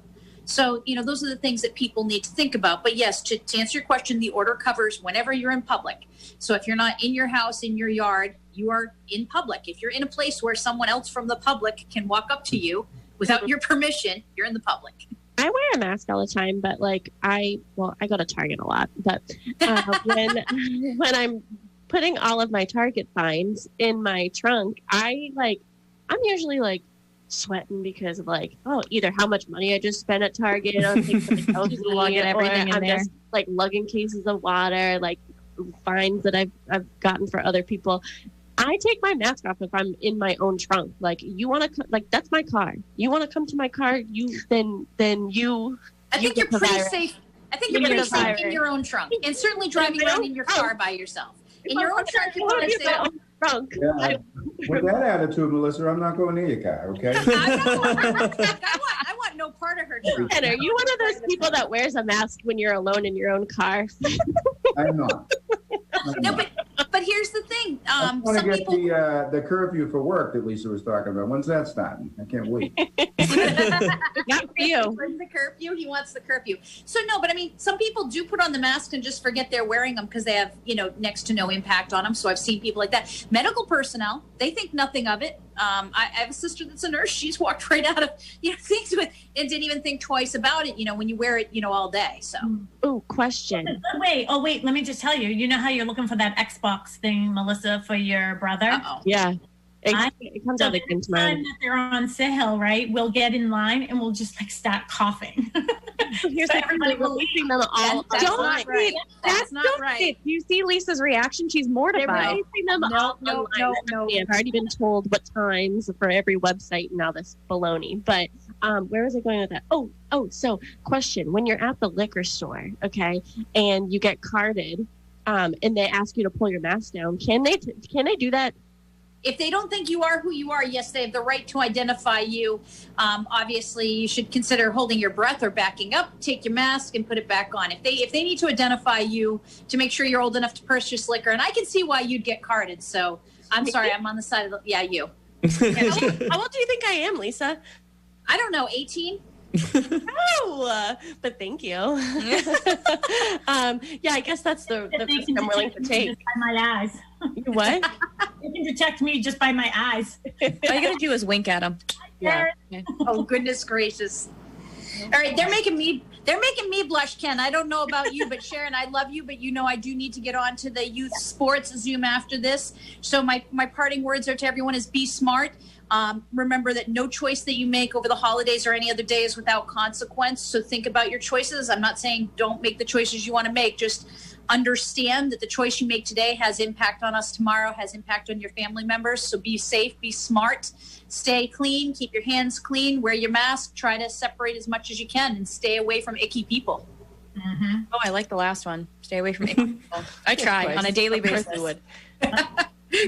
So, those are the things that people need to think about. But yes, to answer your question, the order covers whenever you're in public. So if you're not in your house, in your yard, you are in public. If you're in a place where someone else from the public can walk up to you without your permission, you're in the public. I wear a mask all the time, but I go to Target a lot. But when I'm putting all of my Target finds in my trunk, I'm usually sweating because of either how much money I just spent at Target on things that I don't need, or I'm just lugging cases of water, fines that I've gotten for other people. I take my mask off if I'm in my own trunk. You want to, that's my car. You want to come to my car? I think you're pretty safe. I think you're pretty safe in your own trunk, and certainly driving around in your car by yourself. In your own trunk, you're pretty safe. Yeah, with that attitude, Melissa, I'm not going near your car, okay? I want no part of her trunk. And are you one of those people that wears a mask when you're alone in your own car? I'm not. No, but here's the thing. I want to get the curfew for work that Lisa was talking about. When's that starting? I can't wait. Not for you. The curfew. He wants the curfew. So no, but I mean, some people do put on the mask and just forget they're wearing them because they have, next to no impact on them. So I've seen people like that. Medical personnel, they think nothing of it. I have a sister that's a nurse. She's walked right out of things with and didn't even think twice about it. When you wear it, all day. So. Oh, question. Wait. Let me just tell you. You know how you're looking for that Xbox thing, Melissa, for your brother? Uh-oh. Yeah. It comes out again tomorrow. That they're on sale, right? We'll get in line and we'll just start coughing. Here's everybody releasing them all. That's not right. That's not right. You see Lisa's reaction? She's mortified. They're releasing them all online. No. I've already been told what times for every website. Now this baloney. But where was I going with that? Oh. So question: when you're at the liquor store, okay, and you get carded, and they ask you to pull your mask down, can they do that if they don't think you are who you are, yes, they have the right to identify you. Obviously, you should consider holding your breath or backing up. Take your mask and put it back on. If they need to identify you to make sure you're old enough to purchase liquor, and I can see why you'd get carded. So I'm sorry, I'm on the side of the you. How old do you think I am, Lisa? I don't know, 18. Oh, but thank you. Yeah, I guess that's the risk I'm willing to take. Just by my eyes. What? You can detect me just by my eyes. All you gotta do is wink at them. Yeah. Oh, goodness gracious. All right, they're making me blush, Ken. I don't know about you, but Sharon, I love you, but you know I do need to get on to the youth sports Zoom after this. So my parting words are to everyone is be smart. Remember that no choice that you make over the holidays or any other day is without consequence. So think about your choices. I'm not saying don't make the choices you want to make. Just understand that the choice you make today has impact on us tomorrow, has impact on your family members. So be safe, be smart, stay clean, keep your hands clean, wear your mask, try to separate as much as you can, and stay away from icky people. Mm-hmm. Oh, I like the last one. Stay away from icky people. I try on a daily basis. I would.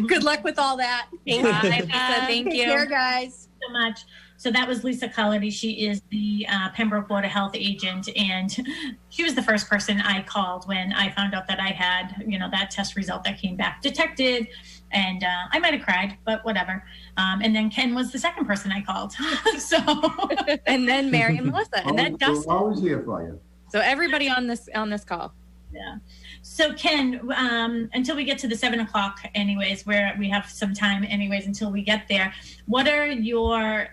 Good luck with all that. Thank you. Thank you. Take care, guys. So much. So that was Lisa Cullity. She is the Pembroke Board of Health agent, and she was the first person I called when I found out that I had, that test result that came back detected, and I might have cried, but whatever. And then Ken was the second person I called. So, and then Mary and Melissa, and then Dustin. We're always here for you. So everybody on this call. Yeah. So Ken, until we get to the 7 o'clock anyways, where we have some time anyways until we get there, what are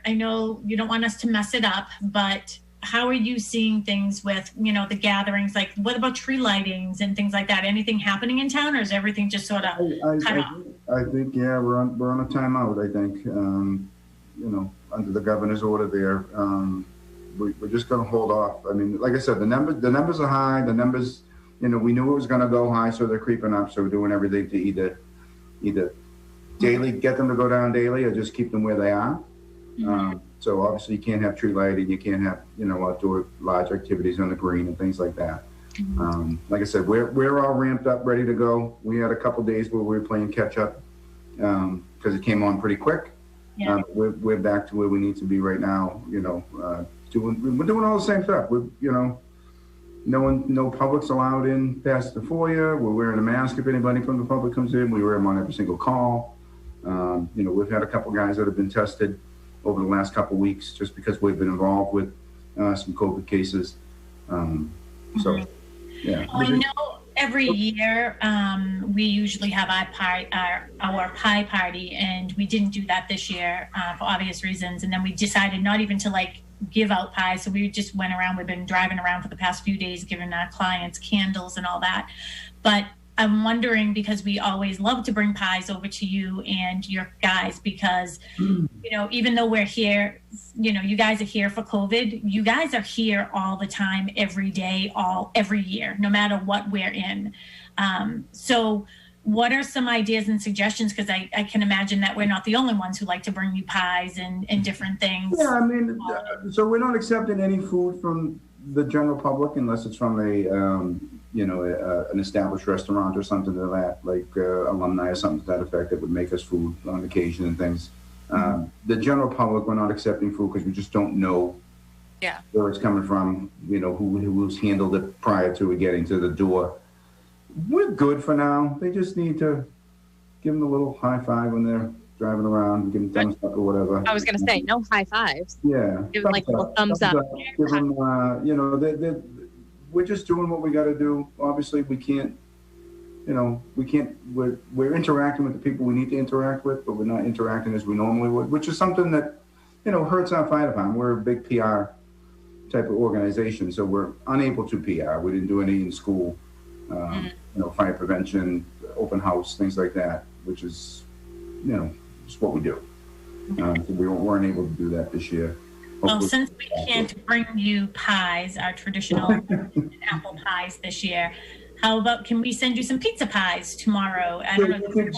I know you don't want us to mess it up, but how are you seeing things with, the gatherings? Like what about tree lightings and things like that? Anything happening in town, or is everything just sort of cut off? I think, yeah, we're on a timeout, I think, under the governor's order there. We're just going to hold off. I mean, like I said, the numbers are high, the numbers, we knew it was going to go high, so they're creeping up. So we're doing everything to either daily, get them to go down daily, or just keep them where they are. Mm-hmm. So obviously you can't have tree lighting, you can't have, outdoor large activities on the green and things like that. Mm-hmm. Like I said, we're all ramped up, ready to go. We had a couple days where we were playing catch up because it came on pretty quick. Yeah. We're back to where we need to be right now. We're doing all the same stuff. No public's allowed in past the foyer. We're wearing a mask if anybody from the public comes in. We wear them on every single call. We've had a couple guys that have been tested over the last couple weeks just because we've been involved with some COVID cases. So, yeah. Well, I know every year we usually have our pie party, and we didn't do that this year for obvious reasons. And then we decided not even to give out pies. So we just went around. We've been driving around for the past few days, giving our clients candles and all that. But I'm wondering, because we always love to bring pies over to you and your guys, because, even though we're here, you guys are here for COVID, you guys are here all the time, every day, every year, no matter what we're in. So what are some ideas and suggestions? Because I can imagine that we're not the only ones who like to bring you pies and different things. Yeah, I mean, so we're not accepting any food from the general public unless it's from an established restaurant or something to that, like alumni or something to that effect that would make us food on occasion and things. The general public, we're not accepting food because we just don't know where it's coming from, who's handled it prior to it getting to the door. We're good for now. They just need to give them a little high five when they're driving around, give them thumbs up or whatever. I was going to say, no high fives. Yeah. Give them a little thumbs up. Give them, we're just doing what we got to do. Obviously, we're interacting with the people we need to interact with, but we're not interacting as we normally would, which is something that, hurts our fire department. We're a big PR type of organization, so we're unable to PR. We didn't do any in school. Fire prevention, open house, things like that, which is, just what we do. So we weren't able to do that this year. Well, since we can't bring you pies, our traditional apple pies this year, how about, can we send you some pizza pies tomorrow? You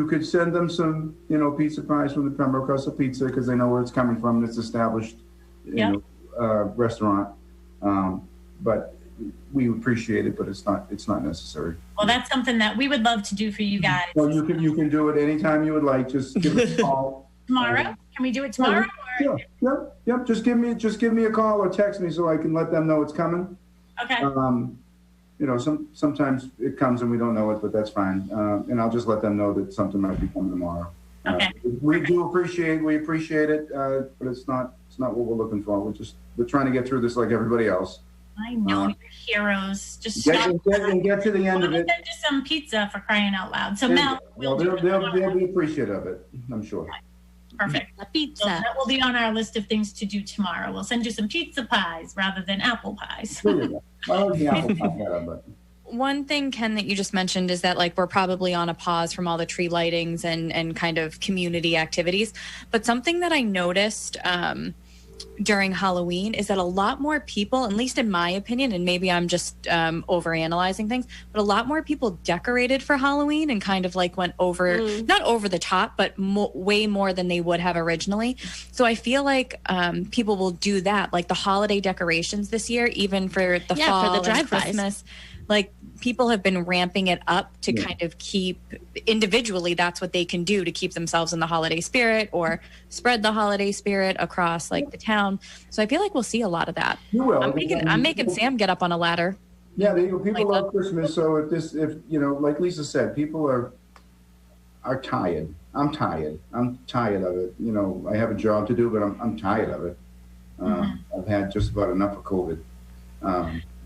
could send them some, pizza pies from the Pembroke House of Pizza, because they know where it's coming from. It's established, restaurant. But we appreciate it, but it's not necessary. Well, that's something that we would love to do for you guys. Well, you can do it anytime you would like. Just give us a call. Tomorrow? Can we do it tomorrow? Or? Yep. Just give me a call or text me so I can let them know it's coming. Okay. Sometimes it comes and we don't know it, but that's fine. And I'll just let them know that something might be coming tomorrow. Okay. We appreciate it, but it's not what we're looking for. We're trying to get through this like everybody else. I know you're heroes. Just get to the end of it. Send you some pizza for crying out loud. So Mel, they'll be appreciative of it, I'm sure. Perfect. A pizza. So that will be on our list of things to do tomorrow. We'll send you some pizza pies rather than apple pies. One thing, Ken, that you just mentioned is that like we're probably on a pause from all the tree lightings and kind of community activities. But something that I noticed during Halloween is that a lot more people, at least in my opinion, and maybe I'm just overanalyzing things, but a lot more people decorated for Halloween and kind of like went over, not over the top, but way more than they would have originally. So I feel like people will do that, like the holiday decorations this year, even for the fall for the and Christmas. Like people have been ramping it up to kind of keep individually, that's what they can do to keep themselves in the holiday spirit or spread the holiday spirit across like the town. So I feel like we'll see a lot of that. You will. I'm making Sam get up on a ladder. Yeah, people love Christmas. So if like Lisa said, people are tired. I'm tired. I'm tired of it. I have a job to do, but I'm tired of it. I've had just about enough of COVID.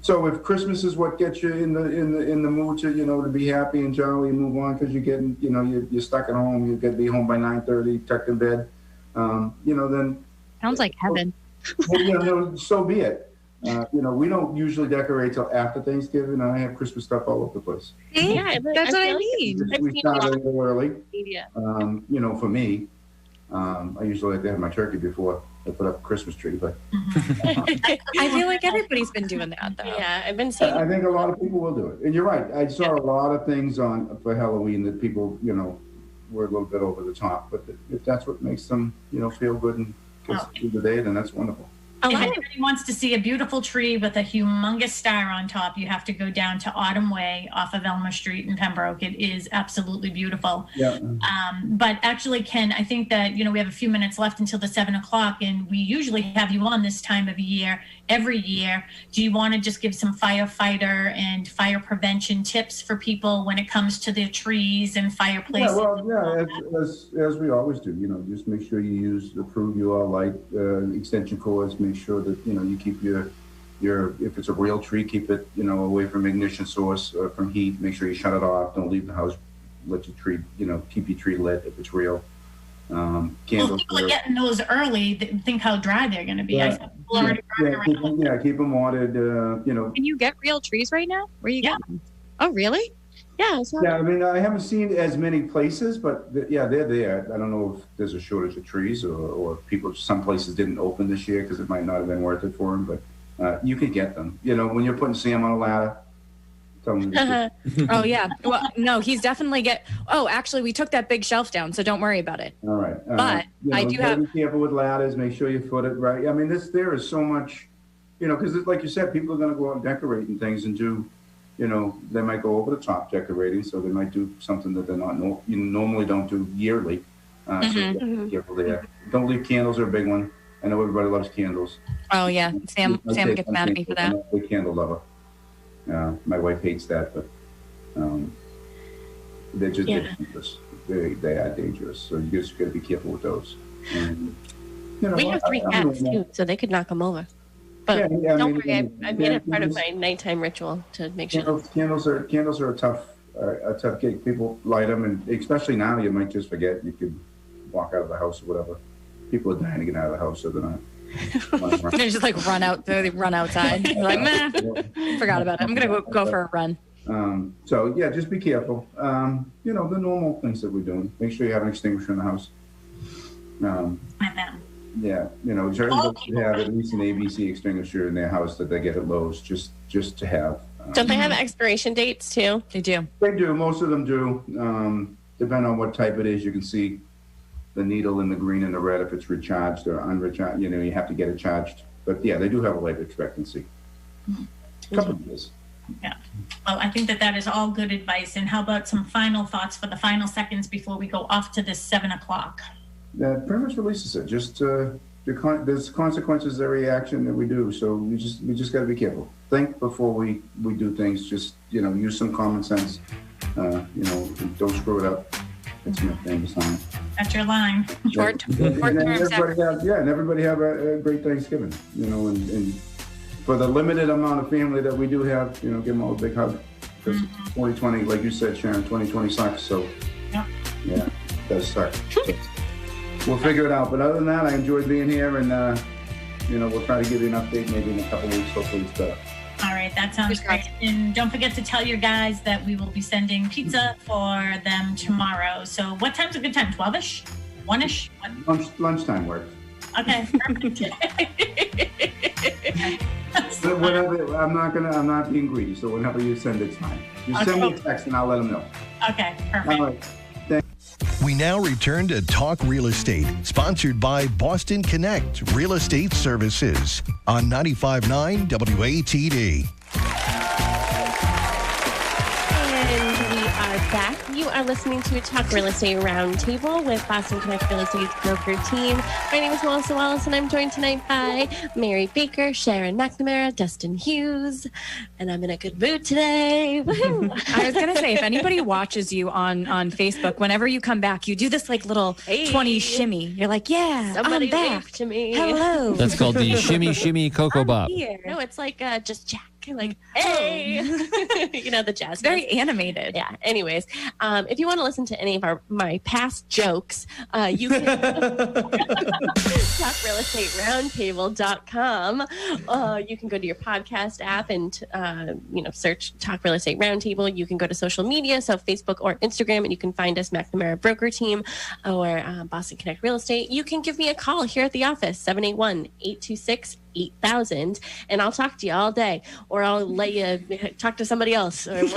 So if Christmas is what gets you in the mood to to be happy and jolly and move on because you're getting you're stuck at home, you got to be home by 9:30, tucked in bed, then sounds like heaven. So be it. We don't usually decorate till after Thanksgiving. I have Christmas stuff all over the place. Yeah, that's what I mean. We start a little early. Media. For me, I usually like to have my turkey before I put up a Christmas tree, but I feel like everybody's been doing that though. Yeah, I've been seeing. I think a lot of people will do it, and you're right. I saw a lot of things for Halloween that people, were a little bit over the top. But if that's what makes them, feel good and gets through the day, then that's wonderful. If anybody wants to see a beautiful tree with a humongous star on top, you have to go down to Autumn Way off of Elmer Street in Pembroke. It is absolutely beautiful. Yeah. But actually, Ken, I think that, we have a few minutes left until the 7 o'clock, and we usually have you on this time of year, every year. Do you want to just give some firefighter and fire prevention tips for people when it comes to their trees and fireplaces? As we always do, just make sure you use approved UL light extension cords. Make sure that you keep your if it's a real tree, keep it away from ignition source from heat. Make sure you shut it off. Don't leave the house. Let your tree keep your tree lit if it's real. Candles. People are getting those early. Think how dry they're going to be. Keep them watered. Can you get real trees right now? Where you get them? Oh, really? Yeah. I mean, I haven't seen as many places, but they're there. I don't know if there's a shortage of trees or some places didn't open this year because it might not have been worth it for them, but you can get them. When you're putting Sam on a ladder, tell him. Oh, yeah. Well, no, he's definitely actually, we took that big shelf down, so don't worry about it. All right. But I do have. Be careful with ladders. Make sure you foot it right. I mean, there is so much, because like you said, people are going to go out and decorate and things and do. They might go over the top decorating, so they might do something that they're not normally don't do yearly. So be careful there. Don't leave candles are a big one. I know everybody loves candles. Oh yeah, Sam gets mad at me for that. I'm a big candle lover. My wife hates that, but they're just dangerous. They are dangerous. So you just got to be careful with those. And, we have 3 cats too, so they could knock them over. But don't worry, I made it part of my nighttime ritual to make sure. Candles are a tough gig. People light them, and especially now, you might just forget. You could walk out of the house or whatever. People are dying to get out of the house, so they're not. They just like run outside. They're like, meh, forgot about it. I'm gonna go for a run. So yeah, just be careful. The normal things that we're doing. Make sure you have an extinguisher in the house. Yeah, everybody should have at least an ABC extinguisher in their house that they get at Lowe's, just to have. Don't they have expiration dates too? They do. They do. Most of them do. Depending on what type it is, you can see the needle in the green and the red if it's recharged or unrecharged. You have to get it charged. But yeah, they do have a life expectancy. couple of years. Yeah. Well, I think that is all good advice. And how about some final thoughts for the final seconds before we go off to this 7 o'clock? Pretty much what Lisa said. Just there's consequences to every action that we do, so we just got to be careful. Think before we do things. Just use some common sense. Don't screw it up. That's my famous line. That's your line. Short term. And everybody have a great Thanksgiving. And for the limited amount of family that we do have, give them all a big hug. Because 2020, like you said, Sharon, 2020 sucks. So yeah, it does suck. We'll figure it out. But other than that, I enjoyed being here, and we'll try to give you an update maybe in a couple weeks. Hopefully it's better. All right, that sounds great. And don't forget to tell your guys that we will be sending pizza for them tomorrow. So what time's a good time? 12-ish? 1-ish? Lunchtime works. Okay, perfect. So whatever, I'm not being greedy. So whenever you send, it's fine. You send me a text and I'll let them know. Okay, perfect. All right. We now return to Talk Real Estate, sponsored by Boston Connect Real Estate Services on 95.9 WATD. And we are back. You are listening to Talk Real Estate Roundtable with Boston Connect Real Estate Broker Team. My name is Wallace, and I'm joined tonight by Mary Baker, Sharon McNamara, Dustin Hughes, and I'm in a good mood today. Woo-hoo. I was going to say, if anybody watches you on Facebook, whenever you come back, you do this like little 20 shimmy. You're like, yeah, Somebody I'm back. wave to me. Hello. That's called the shimmy, shimmy, Cocoa Bop. No, it's like just Jack. Like, hey, the jazz. Very animated. Yeah. Anyways, if you want to listen to any of my past jokes, you can talkrealestateroundtable.com. You can go to your podcast app and search Talk Real Estate Roundtable. You can go to social media, so Facebook or Instagram, and you can find us McNamara Broker Team or Boston Connect Real Estate. You can give me a call here at the office, 781-826-8000, and I'll talk to you all day, or I'll let you talk to somebody else. Or if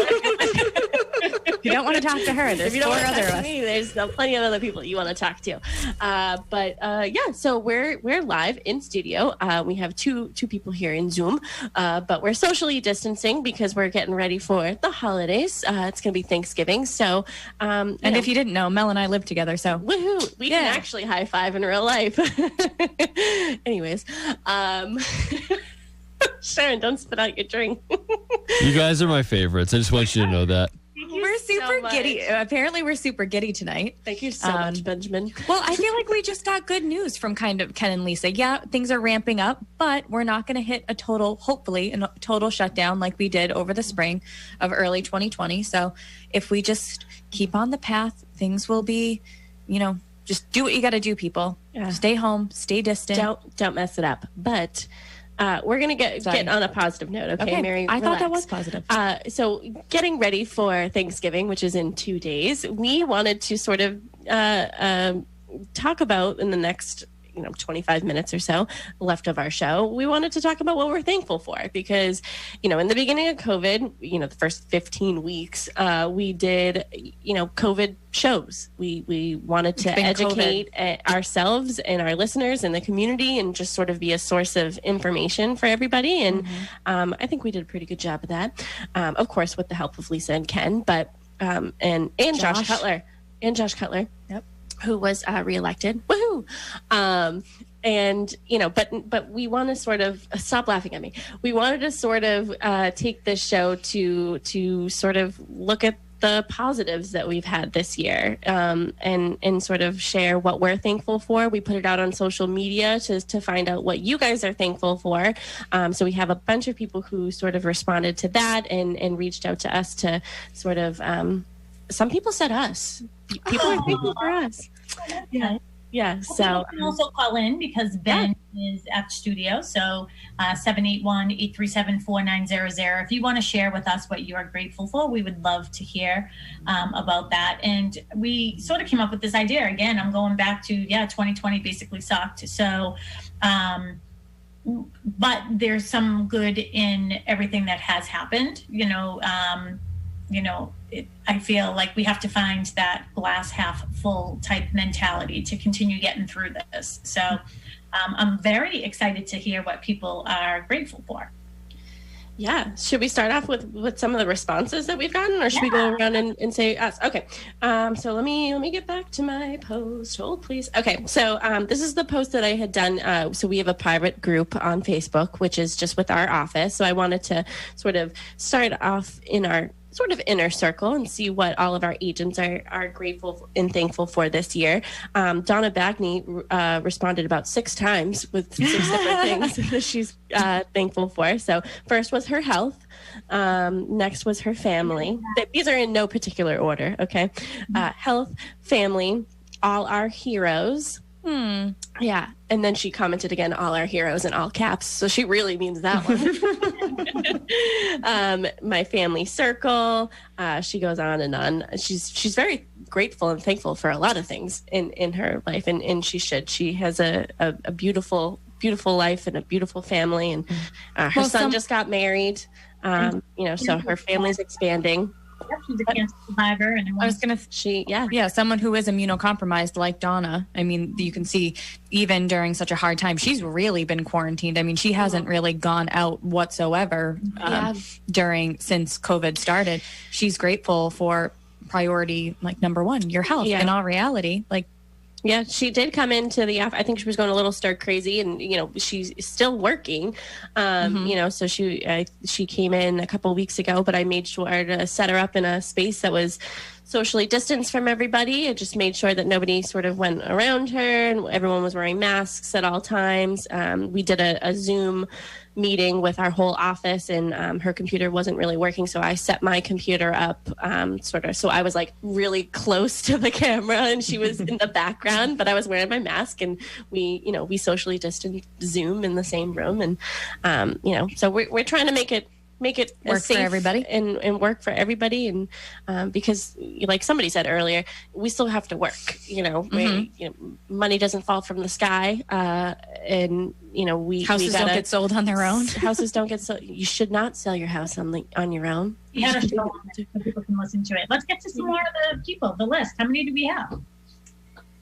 you don't want to talk to her, there's 4 other of us. There's plenty of other people you want to talk to. So we're live in studio. We have two people here in Zoom, but we're socially distancing because we're getting ready for the holidays. It's going to be Thanksgiving. So, if you didn't know, Mel and I live together. So woohoo! We can actually high five in real life. Anyways, Sharon, don't spit out your drink. You guys are my favorites. I just want you to know that. We're super giddy. Apparently, we're super giddy tonight. Thank you so much, Benjamin. Well, I feel like we just got good news from kind of Ken and Lisa. Yeah, things are ramping up, but we're not going to hit hopefully, a total shutdown like we did over the spring of early 2020. So if we just keep on the path, things will be, just do what you got to do, people. Yeah. Stay home, stay distant. Don't mess it up. But we're going to get on a positive note, okay, Mary? I thought that was positive. So getting ready for Thanksgiving, which is in 2 days, we wanted to sort of talk about in the next 25 minutes or so left of our show, we wanted to talk about what we're thankful for, because, in the beginning of COVID, the first 15 weeks, we did, COVID shows. We wanted to educate ourselves and our listeners and the community and just sort of be a source of information for everybody. And I think we did a pretty good job of that. Of course, with the help of Lisa and Ken, but and Josh Cutler. And Josh Cutler. Yep. Who was reelected. Woohoo! But we want to sort of stop laughing at me. We wanted to sort of take this show to sort of look at the positives that we've had this year, and sort of share what we're thankful for. We put it out on social media to find out what you guys are thankful for. So we have a bunch of people who sort of responded to that and reached out to us to sort of. Some people said us. People are thankful for us. Yeah. So you can also call in because Ben is at the studio. So 781-837-4900. If you want to share with us what you are grateful for, we would love to hear about that. And we sort of came up with this idea. Again, I'm going back to 2020 basically sucked. So but there's some good in everything that has happened. I feel like we have to find that glass half full type mentality to continue getting through this. So I'm very excited to hear what people are grateful for. Yeah. Should we start off with some of the responses that we've gotten, or should we go around and say us? Okay. So let me get back to my post. Hold, please. Okay. So this is the post that I had done. So we have a private group on Facebook, which is just with our office. So I wanted to sort of start off in our sort of inner circle and see what all of our agents are grateful and thankful for this year. Donna Bagney responded about 6 times with 6 different things that she's thankful for. So first was her health. Next was her family. These are in no particular order, okay? Health, family, all our heroes. Yeah. And then she commented again, all our heroes in all caps. So she really means that one. My family circle. She goes on and on. She's very grateful and thankful for a lot of things in her life. And she should. She has a beautiful, beautiful life and a beautiful family. And her son just got married. So her family's expanding. Yep, she's a cancer survivor, and I was gonna. Someone who is immunocompromised like Donna. I mean, you can see even during such a hard time, she's really been quarantined. I mean, she hasn't really gone out whatsoever since COVID started. She's grateful for priority, like number one, your health. In all reality, Yeah, she did come into the office. I think she was going a little stir crazy, and she's still working. So she came in a couple of weeks ago, but I made sure to set her up in a space that was socially distanced from everybody. I just made sure that nobody sort of went around her, and everyone was wearing masks at all times. We did a Zoom meeting with our whole office, and her computer wasn't really working, so I set my computer up so I was like really close to the camera, and she was in the background, but I was wearing my mask, and we socially distanced Zoom in the same room, and so we're trying to make it work for everybody and work for everybody, and because like somebody said earlier, we still have to work. Money doesn't fall from the sky, and houses don't get sold on their own. Houses don't get sold. You should not sell your house on your own. You had a show on it so people can listen to it. Let's get to some more of the people. The list. How many do we have?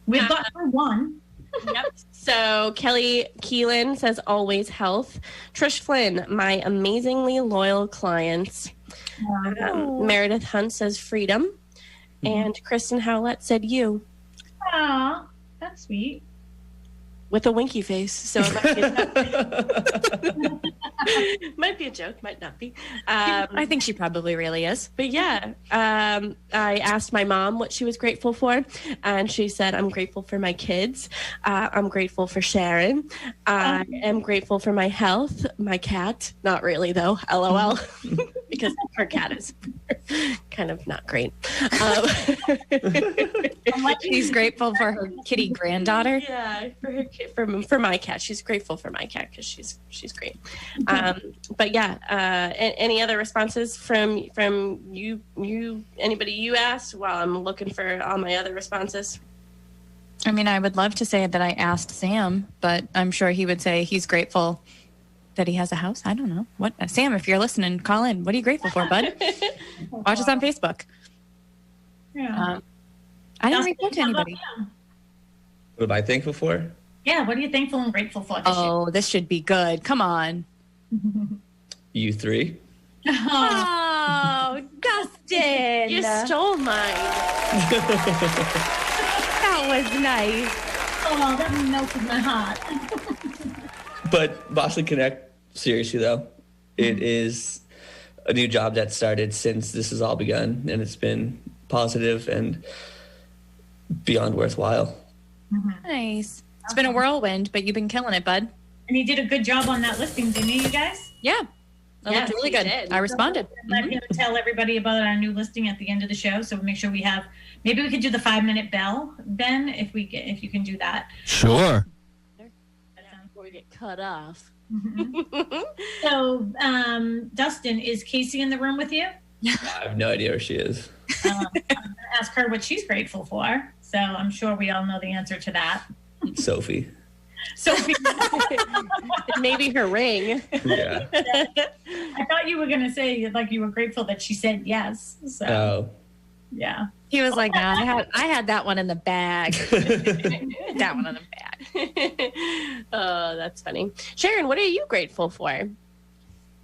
We've got one. Yep. So Kelly Keelan says always health. Trish Flynn, my amazingly loyal clients. Meredith Hunt says freedom. And Kristen Howlett said you. Aw, that's sweet. With a winky face. So it might be a joke, might not be. I think she probably really is. But yeah, I asked my mom what she was grateful for, and she said, I'm grateful for my kids. I'm grateful for Sharon. I am grateful for my health, my cat. Not really, though. LOL. Because her cat is kind of not great. She's grateful for her kitty granddaughter. Yeah, for my cat. She's grateful for my cat because she's great. But yeah, any other responses from you anybody you asked while I'm looking for all my other responses? I mean, I would love to say that I asked Sam, but I'm sure he would say he's grateful that he has a house. I don't know. What, Sam, if you're listening, call in. What are you grateful for, bud? Watch us on Facebook. Yeah. I didn't reach out to anybody. What am I thankful for? Yeah, what are you thankful and grateful for this year? This should be good. Come on. You three. Oh, Dustin. You stole mine. That was nice. Oh, that melted my heart. But Boston Connect, seriously though, it is a new job that started since this has all begun, and it's been positive and beyond worthwhile. Nice. It's been a whirlwind, but you've been killing it, bud. And you did a good job on that listing, didn't you guys? Yeah. That looked really good. Did. I responded. I'm going to tell everybody about our new listing at the end of the show. So make sure we have, maybe we could do the 5-minute bell, Ben, if you can do that. Sure. Before we get cut off. So, Dustin, is Casey in the room with you? I have no idea where she is. I'm going to ask her what she's grateful for. So I'm sure we all know the answer to that. Sophie. Sophie. Maybe her ring. Yeah. I thought you were going to say like you were grateful that she said yes. So, yeah. He was like, no, I had that one in the bag. That one in the bag. Oh, that's funny. Sharon, what are you grateful for?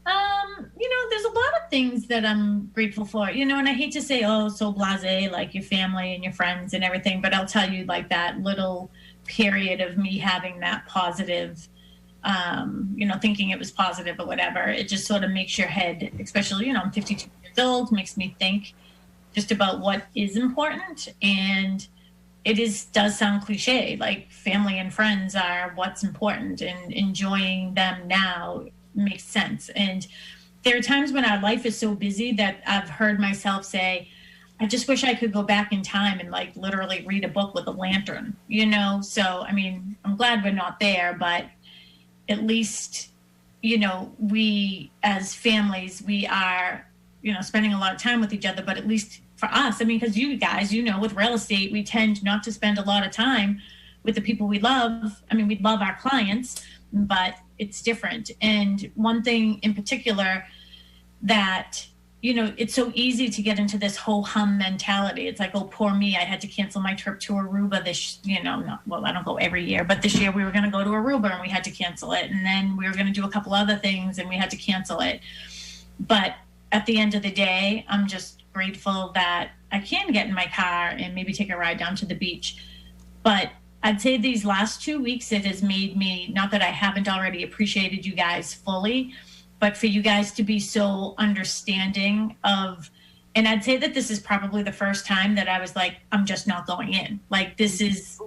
There's a lot of things that I'm grateful for, and I hate to say, oh, so blasé, like your family and your friends and everything, but I'll tell you, like that little period of me having that positive, thinking it was positive or whatever, it just sort of makes your head, especially, I'm 52 years old, makes me think just about what is important. And it does sound cliche, like family and friends are what's important, and enjoying them now makes sense. And there are times when our life is so busy that I've heard myself say, I just wish I could go back in time and like literally read a book with a lantern, So, I mean, I'm glad we're not there, but at least, we as families, we are, spending a lot of time with each other, but at least for us, I mean, because you guys, with real estate, we tend not to spend a lot of time with the people we love. I mean, we love our clients, but it's different. And one thing in particular that, it's so easy to get into this whole hum mentality. It's like, oh, poor me, I had to cancel my trip to Aruba this, I don't go every year, but this year we were going to go to Aruba and we had to cancel it. And then we were going to do a couple other things and we had to cancel it. But at the end of the day, I'm just grateful that I can get in my car and maybe take a ride down to the beach. But I'd say these last 2 weeks, it has made me, not that I haven't already appreciated you guys fully, but for you guys to be so understanding of, and I'd say that this is probably the first time that I was like, I'm just not going in. Like, this is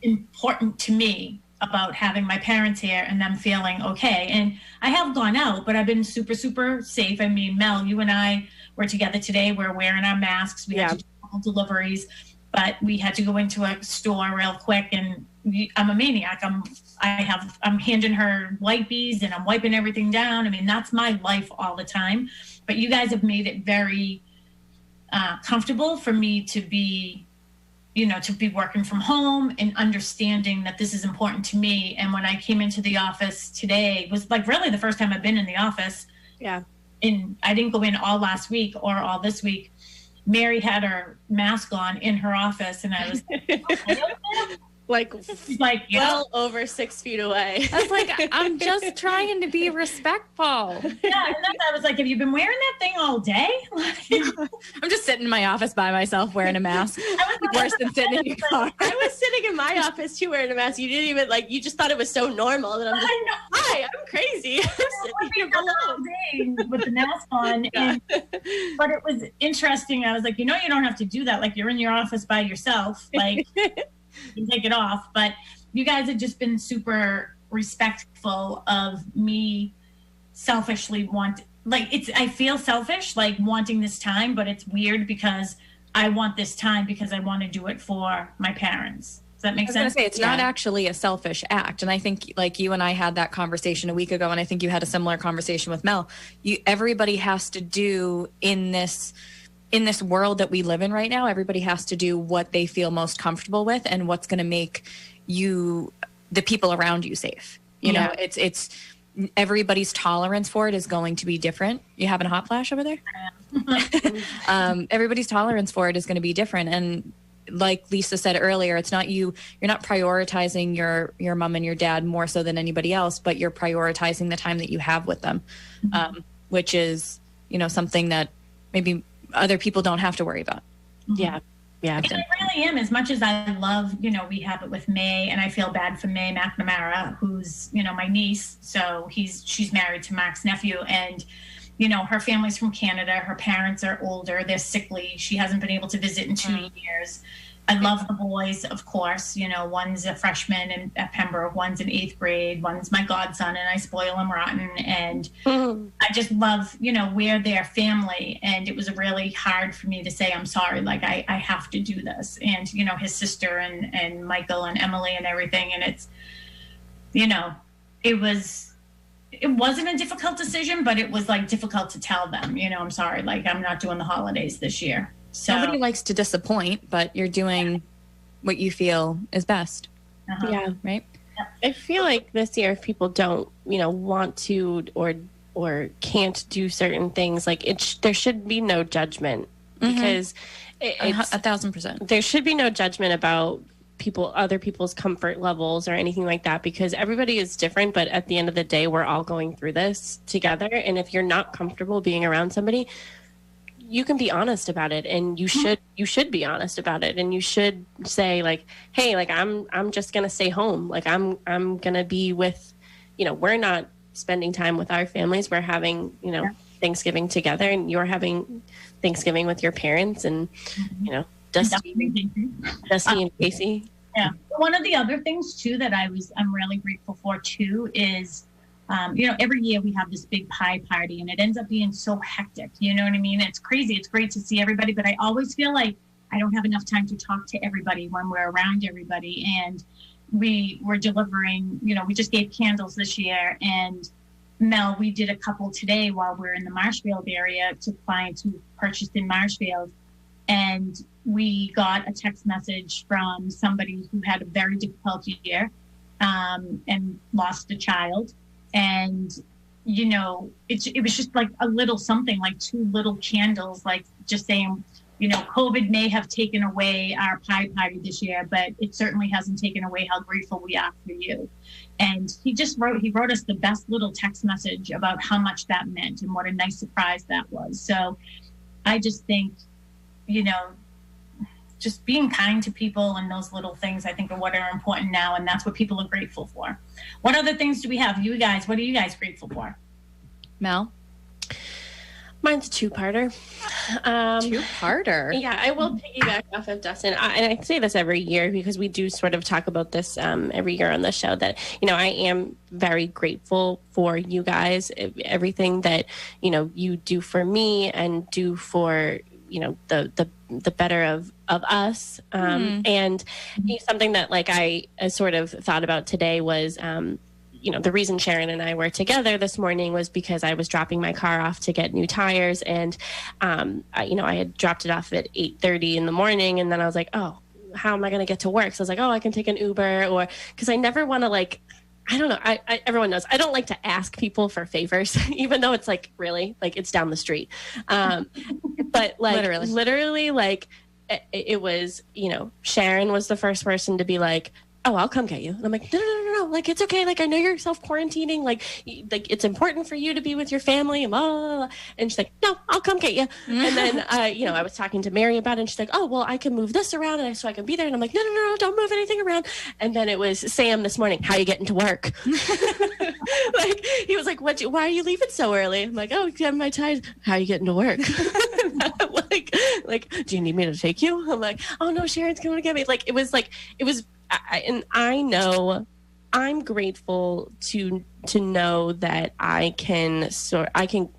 important to me about having my parents here and them feeling okay. And I have gone out, but I've been super, super safe. I mean, Mel, you and I were together today. We're wearing our masks. We had to do a couple deliveries, but we had to go into a store real quick, and I'm a maniac. I'm handing her wipies and I'm wiping everything down. I mean, that's my life all the time. But you guys have made it very comfortable for me to be, to be working from home and understanding that this is important to me. And when I came into the office today, was like really the first time I've been in the office. Yeah. And I didn't go in all last week or all this week. Mary had her mask on in her office, and I was like well over 6 feet away. I was like, I'm just trying to be respectful. Yeah, and then I was like, have you been wearing that thing all day? I'm just sitting in my office by myself wearing a mask. Worse than sitting in your car. I was sitting in my office too wearing a mask. You didn't even you just thought it was so normal that I'm just, hi, I'm crazy. I'm sitting here all day with the mask on. And, but it was interesting. I was like, you don't have to do that. Like, you're in your office by yourself. Like, you take it off. But you guys have just been super respectful of me selfishly I feel selfish, like wanting this time, but it's weird because I want this time because I want to do it for my parents. Does that make sense? I was going to say, it's not actually a selfish act. And I think like you and I had that conversation a week ago, and I think you had a similar conversation with Mel. Everybody has to do in this world that we live in right now, everybody has to do what they feel most comfortable with and what's going to make the people around you safe. You know, it's everybody's tolerance for it is going to be different. You having a hot flash over there? Everybody's tolerance for it is going to be different. And like Lisa said earlier, it's not you're not prioritizing your mom and your dad more so than anybody else, but you're prioritizing the time that you have with them, which is, something that maybe other people don't have to worry about. Yeah. Yeah. And I really am, as much as I love, we have it with May, and I feel bad for May McNamara, who's, my niece. So she's married to Mark's nephew, and, her family's from Canada. Her parents are older. They're sickly. She hasn't been able to visit in 2 years. I love the boys, of course. One's a freshman at Pembroke, one's in 8th grade, one's my godson, and I spoil him rotten. And I just love, we're their family. And it was really hard for me to say, I'm sorry, like I have to do this. And, his sister and Michael and Emily and everything. And it's, it wasn't a difficult decision, but it was like difficult to tell them, I'm sorry, like I'm not doing the holidays this year. So nobody likes to disappoint, but you're doing what you feel is best. Yeah. Right. I feel like this year, if people don't, want to or can't do certain things, like there should be no judgment, because 1,000%. There should be no judgment about other people's comfort levels or anything like that, because everybody is different. But at the end of the day, we're all going through this together. And if you're not comfortable being around somebody, you can be honest about it, and you should be honest about it, and you should say like, hey, like I'm just gonna stay home. Like I'm gonna be with, we're not spending time with our families. We're having, Thanksgiving together, and you're having Thanksgiving with your parents, and Dusty and Casey. Yeah. One of the other things too that I'm really grateful for too is, every year we have this big pie party, and it ends up being so hectic. You know what I mean? It's crazy. It's great to see everybody, but I always feel like I don't have enough time to talk to everybody when we're around everybody. And we were delivering, we just gave candles this year, and Mel, we did a couple today while we're in the Marshfield area to clients who purchased in Marshfield. And we got a text message from somebody who had a very difficult year and lost a child. And, it was just like a little something, like 2 little candles, like just saying, COVID may have taken away our pie party this year, but it certainly hasn't taken away how grateful we are for you. And he wrote us the best little text message about how much that meant and what a nice surprise that was. So I just think, just being kind to people and those little things, I think, are what are important now. And that's what people are grateful for. What other things do we have? You guys, what are you guys grateful for? Mel? Mine's a two-parter. Two-parter? Yeah, I will piggyback off of Dustin. And I say this every year because we do sort of talk about this every year on the show, that, I am very grateful for you guys, everything that, you do for me and do for, the better of us. And something that I sort of thought about today was, the reason Sharon and I were together this morning was because I was dropping my car off to get new tires, and I had dropped it off at 8:30 in the morning, and then I was like, oh, how am I going to get to work? So I was like, oh, I can take an Uber, or because I never want to I don't know. Everyone knows I don't like to ask people for favors, even though it's really it's down the street. But literally, it was, Sharon was the first person to be like, oh, I'll come get you. And I'm like, no. It's okay. I know you're self-quarantining. It's important for you to be with your family. And, blah, blah, blah. And she's like, no, I'll come get you. And then, I was talking to Mary about it, and she's like, oh, well, I can move this around so I can be there. And I'm like, no, don't move anything around. And then it was Sam this morning. How are you getting to work? He was like, why are you leaving so early? I'm like, oh, getting my tires. How are you getting to work? Do you need me to take you? I'm like, oh no, Sharon's coming to get me. It was, and I know I'm grateful to know that I can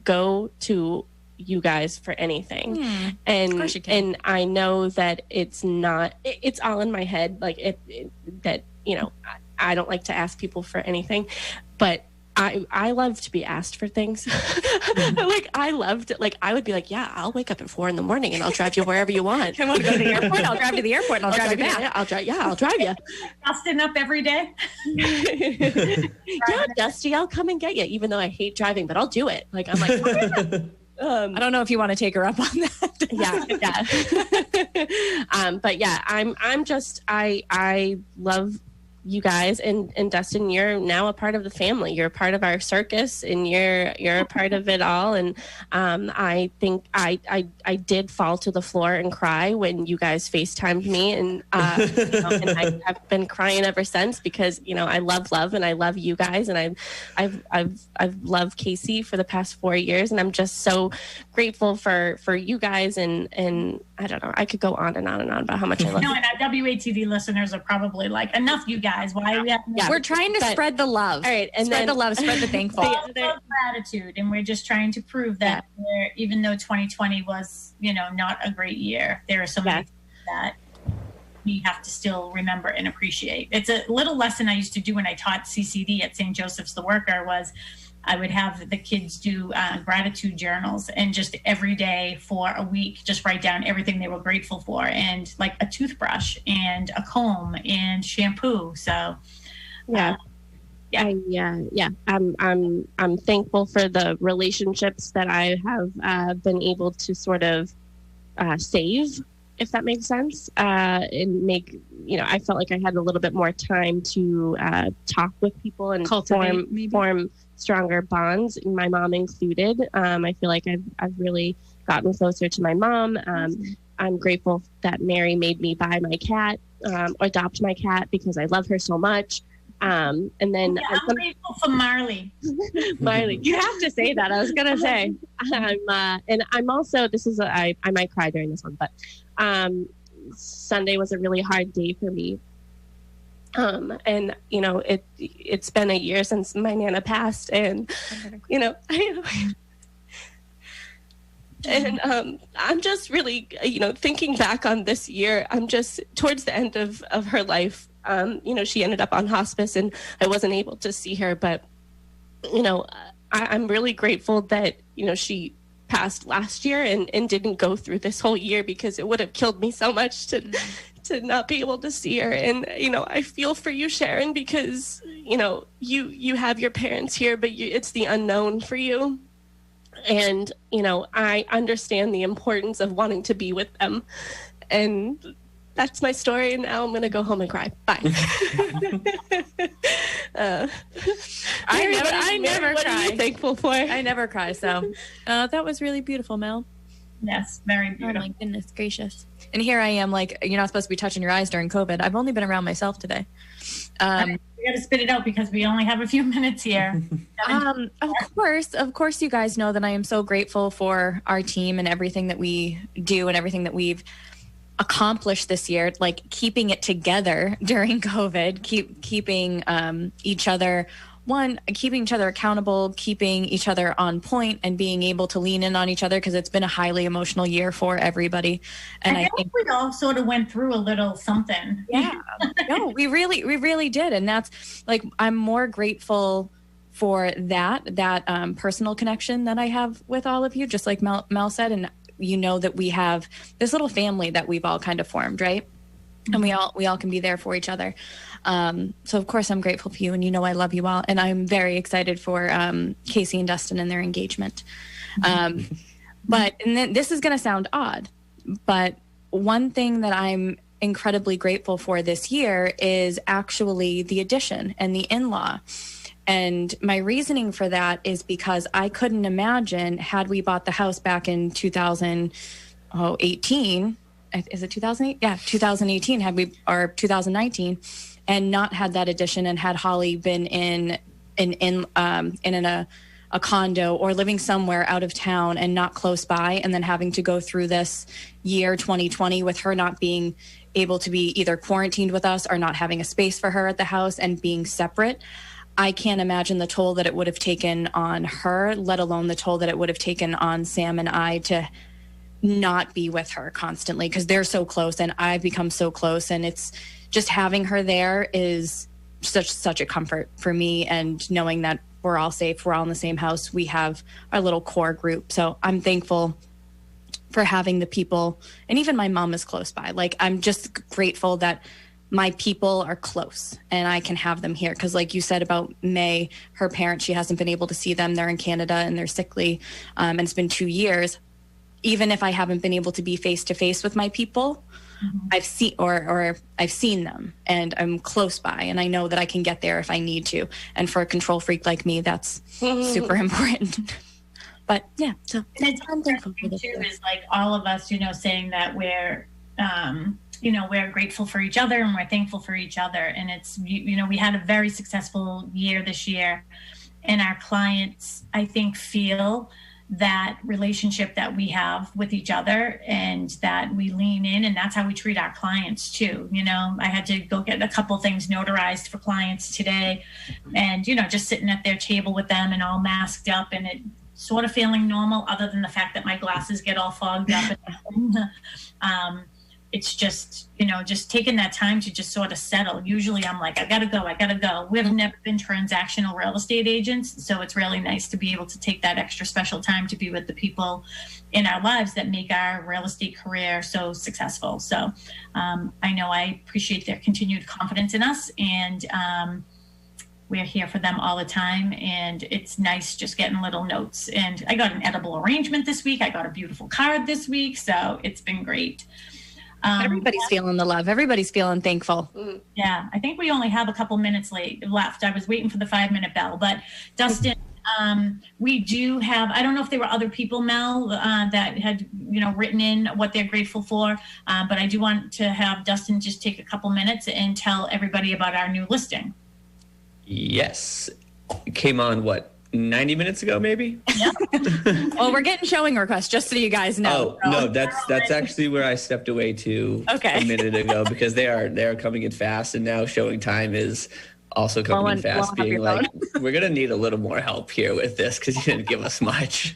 go to you guys for anything. And I know that it's all in my head. I don't like to ask people for anything, but I love to be asked for things. I loved it. I would be like, yeah, I'll wake up at 4 a.m. and I'll drive you wherever you want. I want to go to the airport. I'll drive to the airport and I'll drive you back. I'll drive you. Dustin up every day. Yeah, Dusty, I'll come and get you, even though I hate driving, but I'll do it. I'm like, I don't know if you want to take her up on that. Yeah. But yeah, I love you guys, and Dustin, you're now a part of the family. You're a part of our circus, and you're a part of it all. And I think I did fall to the floor and cry when you guys FaceTimed me, and and I have been crying ever since, because I love and I love you guys, and I've loved Casey for the past 4 years, and I'm just so grateful for you guys, and I don't know, I could go on and on and on about how much I love you. And our WATD listeners are probably like, enough, you guys. Why are we We're trying to spread the love. All right, and spread the love, spread the thankful. Gratitude, and we're just trying to prove that even though 2020 was, not a great year, there are so many things that we have to still remember and appreciate. It's a little lesson I used to do when I taught CCD at St. Joseph's the Worker. Was I would have the kids do gratitude journals, and just every day for a week, just write down everything they were grateful for, and like a toothbrush and a comb and shampoo. So, I'm thankful for the relationships that I have been able to sort of save if that makes sense, and make, I felt like I had a little bit more time to talk with people and form stronger bonds, my mom included. I feel like I've really gotten closer to my mom. I'm grateful that Mary made me buy my cat, adopt my cat, because I love her so much. And then I'm grateful for Marley. Marley, you have to say that. I was gonna say, and I'm also. I might cry during this one, but Sunday was a really hard day for me. And it's been a year since my Nana passed, and and I'm just really, thinking back on this year, I'm just towards the end of her life. She ended up on hospice and I wasn't able to see her, but, I'm really grateful that, she passed last year and didn't go through this whole year, because it would have killed me so much to not be able to see her. And, I feel for you, Sharon, because, you have your parents here, but it's the unknown for you. And, I understand the importance of wanting to be with them. And that's my story. And now I'm going to go home and cry. Bye. I never what cry. Are you thankful for? I never cry. So that was really beautiful, Mel. Yes, very beautiful. Oh my goodness gracious. And here I am, like, you're not supposed to be touching your eyes during COVID. I've only been around myself today. We got to spit it out because we only have a few minutes here. Of course, you guys know that I am so grateful for our team and everything that we do and everything that we've accomplished this year, like keeping it together during COVID, keeping each other accountable, keeping each other on point, and being able to lean in on each other, because it's been a highly emotional year for everybody. And I think we all sort of went through a little something. Yeah, no, we really did. And that's like, I'm more grateful for that personal connection that I have with all of you, just like Mel said. And that we have this little family that we've all kind of formed, right? And we all can be there for each other. So of course I'm grateful for you, and I love you all, and I'm very excited for Casey and Dustin and their engagement. But and then this is going to sound odd, but one thing that I'm incredibly grateful for this year is actually the addition and the in-law. And my reasoning for that is because I couldn't imagine, had we bought the house back in 2018, is it 2008? Yeah, 2018, or 2019, and not had that addition, and had Holly been in a condo or living somewhere out of town and not close by, and then having to go through this year 2020 with her not being able to be either quarantined with us or not having a space for her at the house and being separate. I can't imagine the toll that it would have taken on her, let alone the toll that it would have taken on Sam and I to not be with her constantly, because they're so close and I've become so close, and it's just having her there is such a comfort for me, and knowing that we're all safe, we're all in the same house, we have our little core group. So I'm thankful for having the people, and even my mom is close by. Like, I'm just grateful that my people are close and I can have them here. Because like you said about May, her parents, she hasn't been able to see them. They're in Canada and they're sickly. And it's been 2 years. Even if I haven't been able to be face to face with my people, I've seen I've seen them, and I'm close by, and I know that I can get there if I need to. And for a control freak like me, that's super important. But yeah, so I'm thankful for this. Too is like all of us, saying that we're we're grateful for each other and we're thankful for each other. And it's, we had a very successful year this year, and our clients, I think, feel that relationship that we have with each other, and that we lean in, and that's how we treat our clients too. I had to go get a couple things notarized for clients today, and, just sitting at their table with them and all masked up, and it sort of feeling normal, other than the fact that my glasses get all fogged up. It's just, just taking that time to just sort of settle. Usually I'm like, I gotta go. We've never been transactional real estate agents. So it's really nice to be able to take that extra special time to be with the people in our lives that make our real estate career so successful. So I know I appreciate their continued confidence in us, and we're here for them all the time. And it's nice just getting little notes. And I got an edible arrangement this week. I got a beautiful card this week. So it's been great. Everybody's feeling the love. Everybody's feeling thankful. Yeah, I think we only have a couple minutes left. I was waiting for the 5-minute bell, but Dustin, we do have, I don't know if there were other people, Mel, that had, written in what they're grateful for, but I do want to have Dustin just take a couple minutes and tell everybody about our new listing. Yes. It came on, 90 minutes ago, maybe? Yeah. Well, we're getting showing requests, just so you guys know. Oh, no, that's actually where I stepped away to a minute ago, because they are coming in fast, and now showing time is also coming in fast, being like, we're going to need a little more help here with this because you didn't give us much.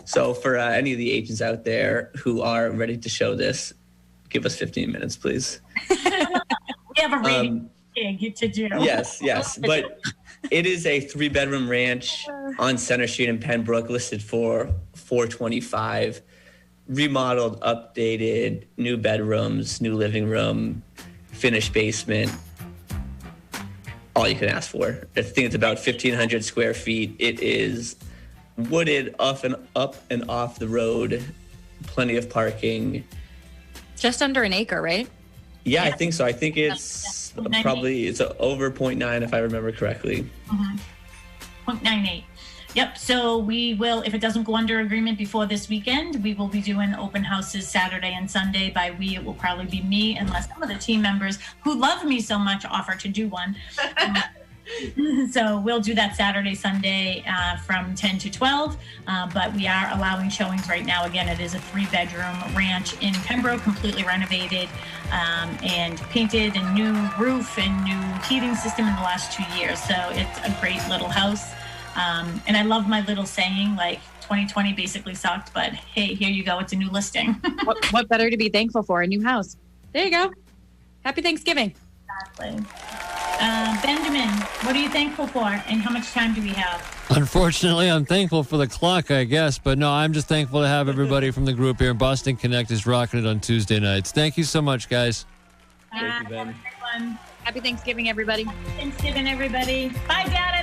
So for any of the agents out there who are ready to show this, give us 15 minutes, please. We have a rating to do. Yes. But it is a 3-bedroom ranch on Center Street in Pembroke, listed for $425, remodeled, updated, new bedrooms, new living room, finished basement. All you can ask for. I think it's about 1,500 square feet. It is wooded up and off the road, plenty of parking. Just under an acre, right? Yeah, I think so. I think it's probably over 0.9 if I remember correctly. 0.98. Yep. So we will, if it doesn't go under agreement before this weekend, we will be doing open houses Saturday and Sunday. By we, it will probably be me, unless some of the team members who love me so much offer to do one. So we'll do that Saturday, Sunday from 10 to 12. But we are allowing showings right now. Again, it is a 3-bedroom ranch in Pembroke, completely renovated and painted, and new roof and new heating system in the last 2 years. So it's a great little house. And I love my little saying, 2020 basically sucked, but hey, here you go. It's a new listing. What better to be thankful for? A new house. There you go. Happy Thanksgiving. Exactly. Benjamin, what are you thankful for, and how much time do we have? Unfortunately, I'm thankful for the clock, I guess, but no, I'm just thankful to have everybody from the group here. Boston Connect is rocking it on Tuesday nights. Thank you so much, guys. Thank you, Ben. Happy Thanksgiving, everybody. Thanksgiving, everybody. Bye, Dad.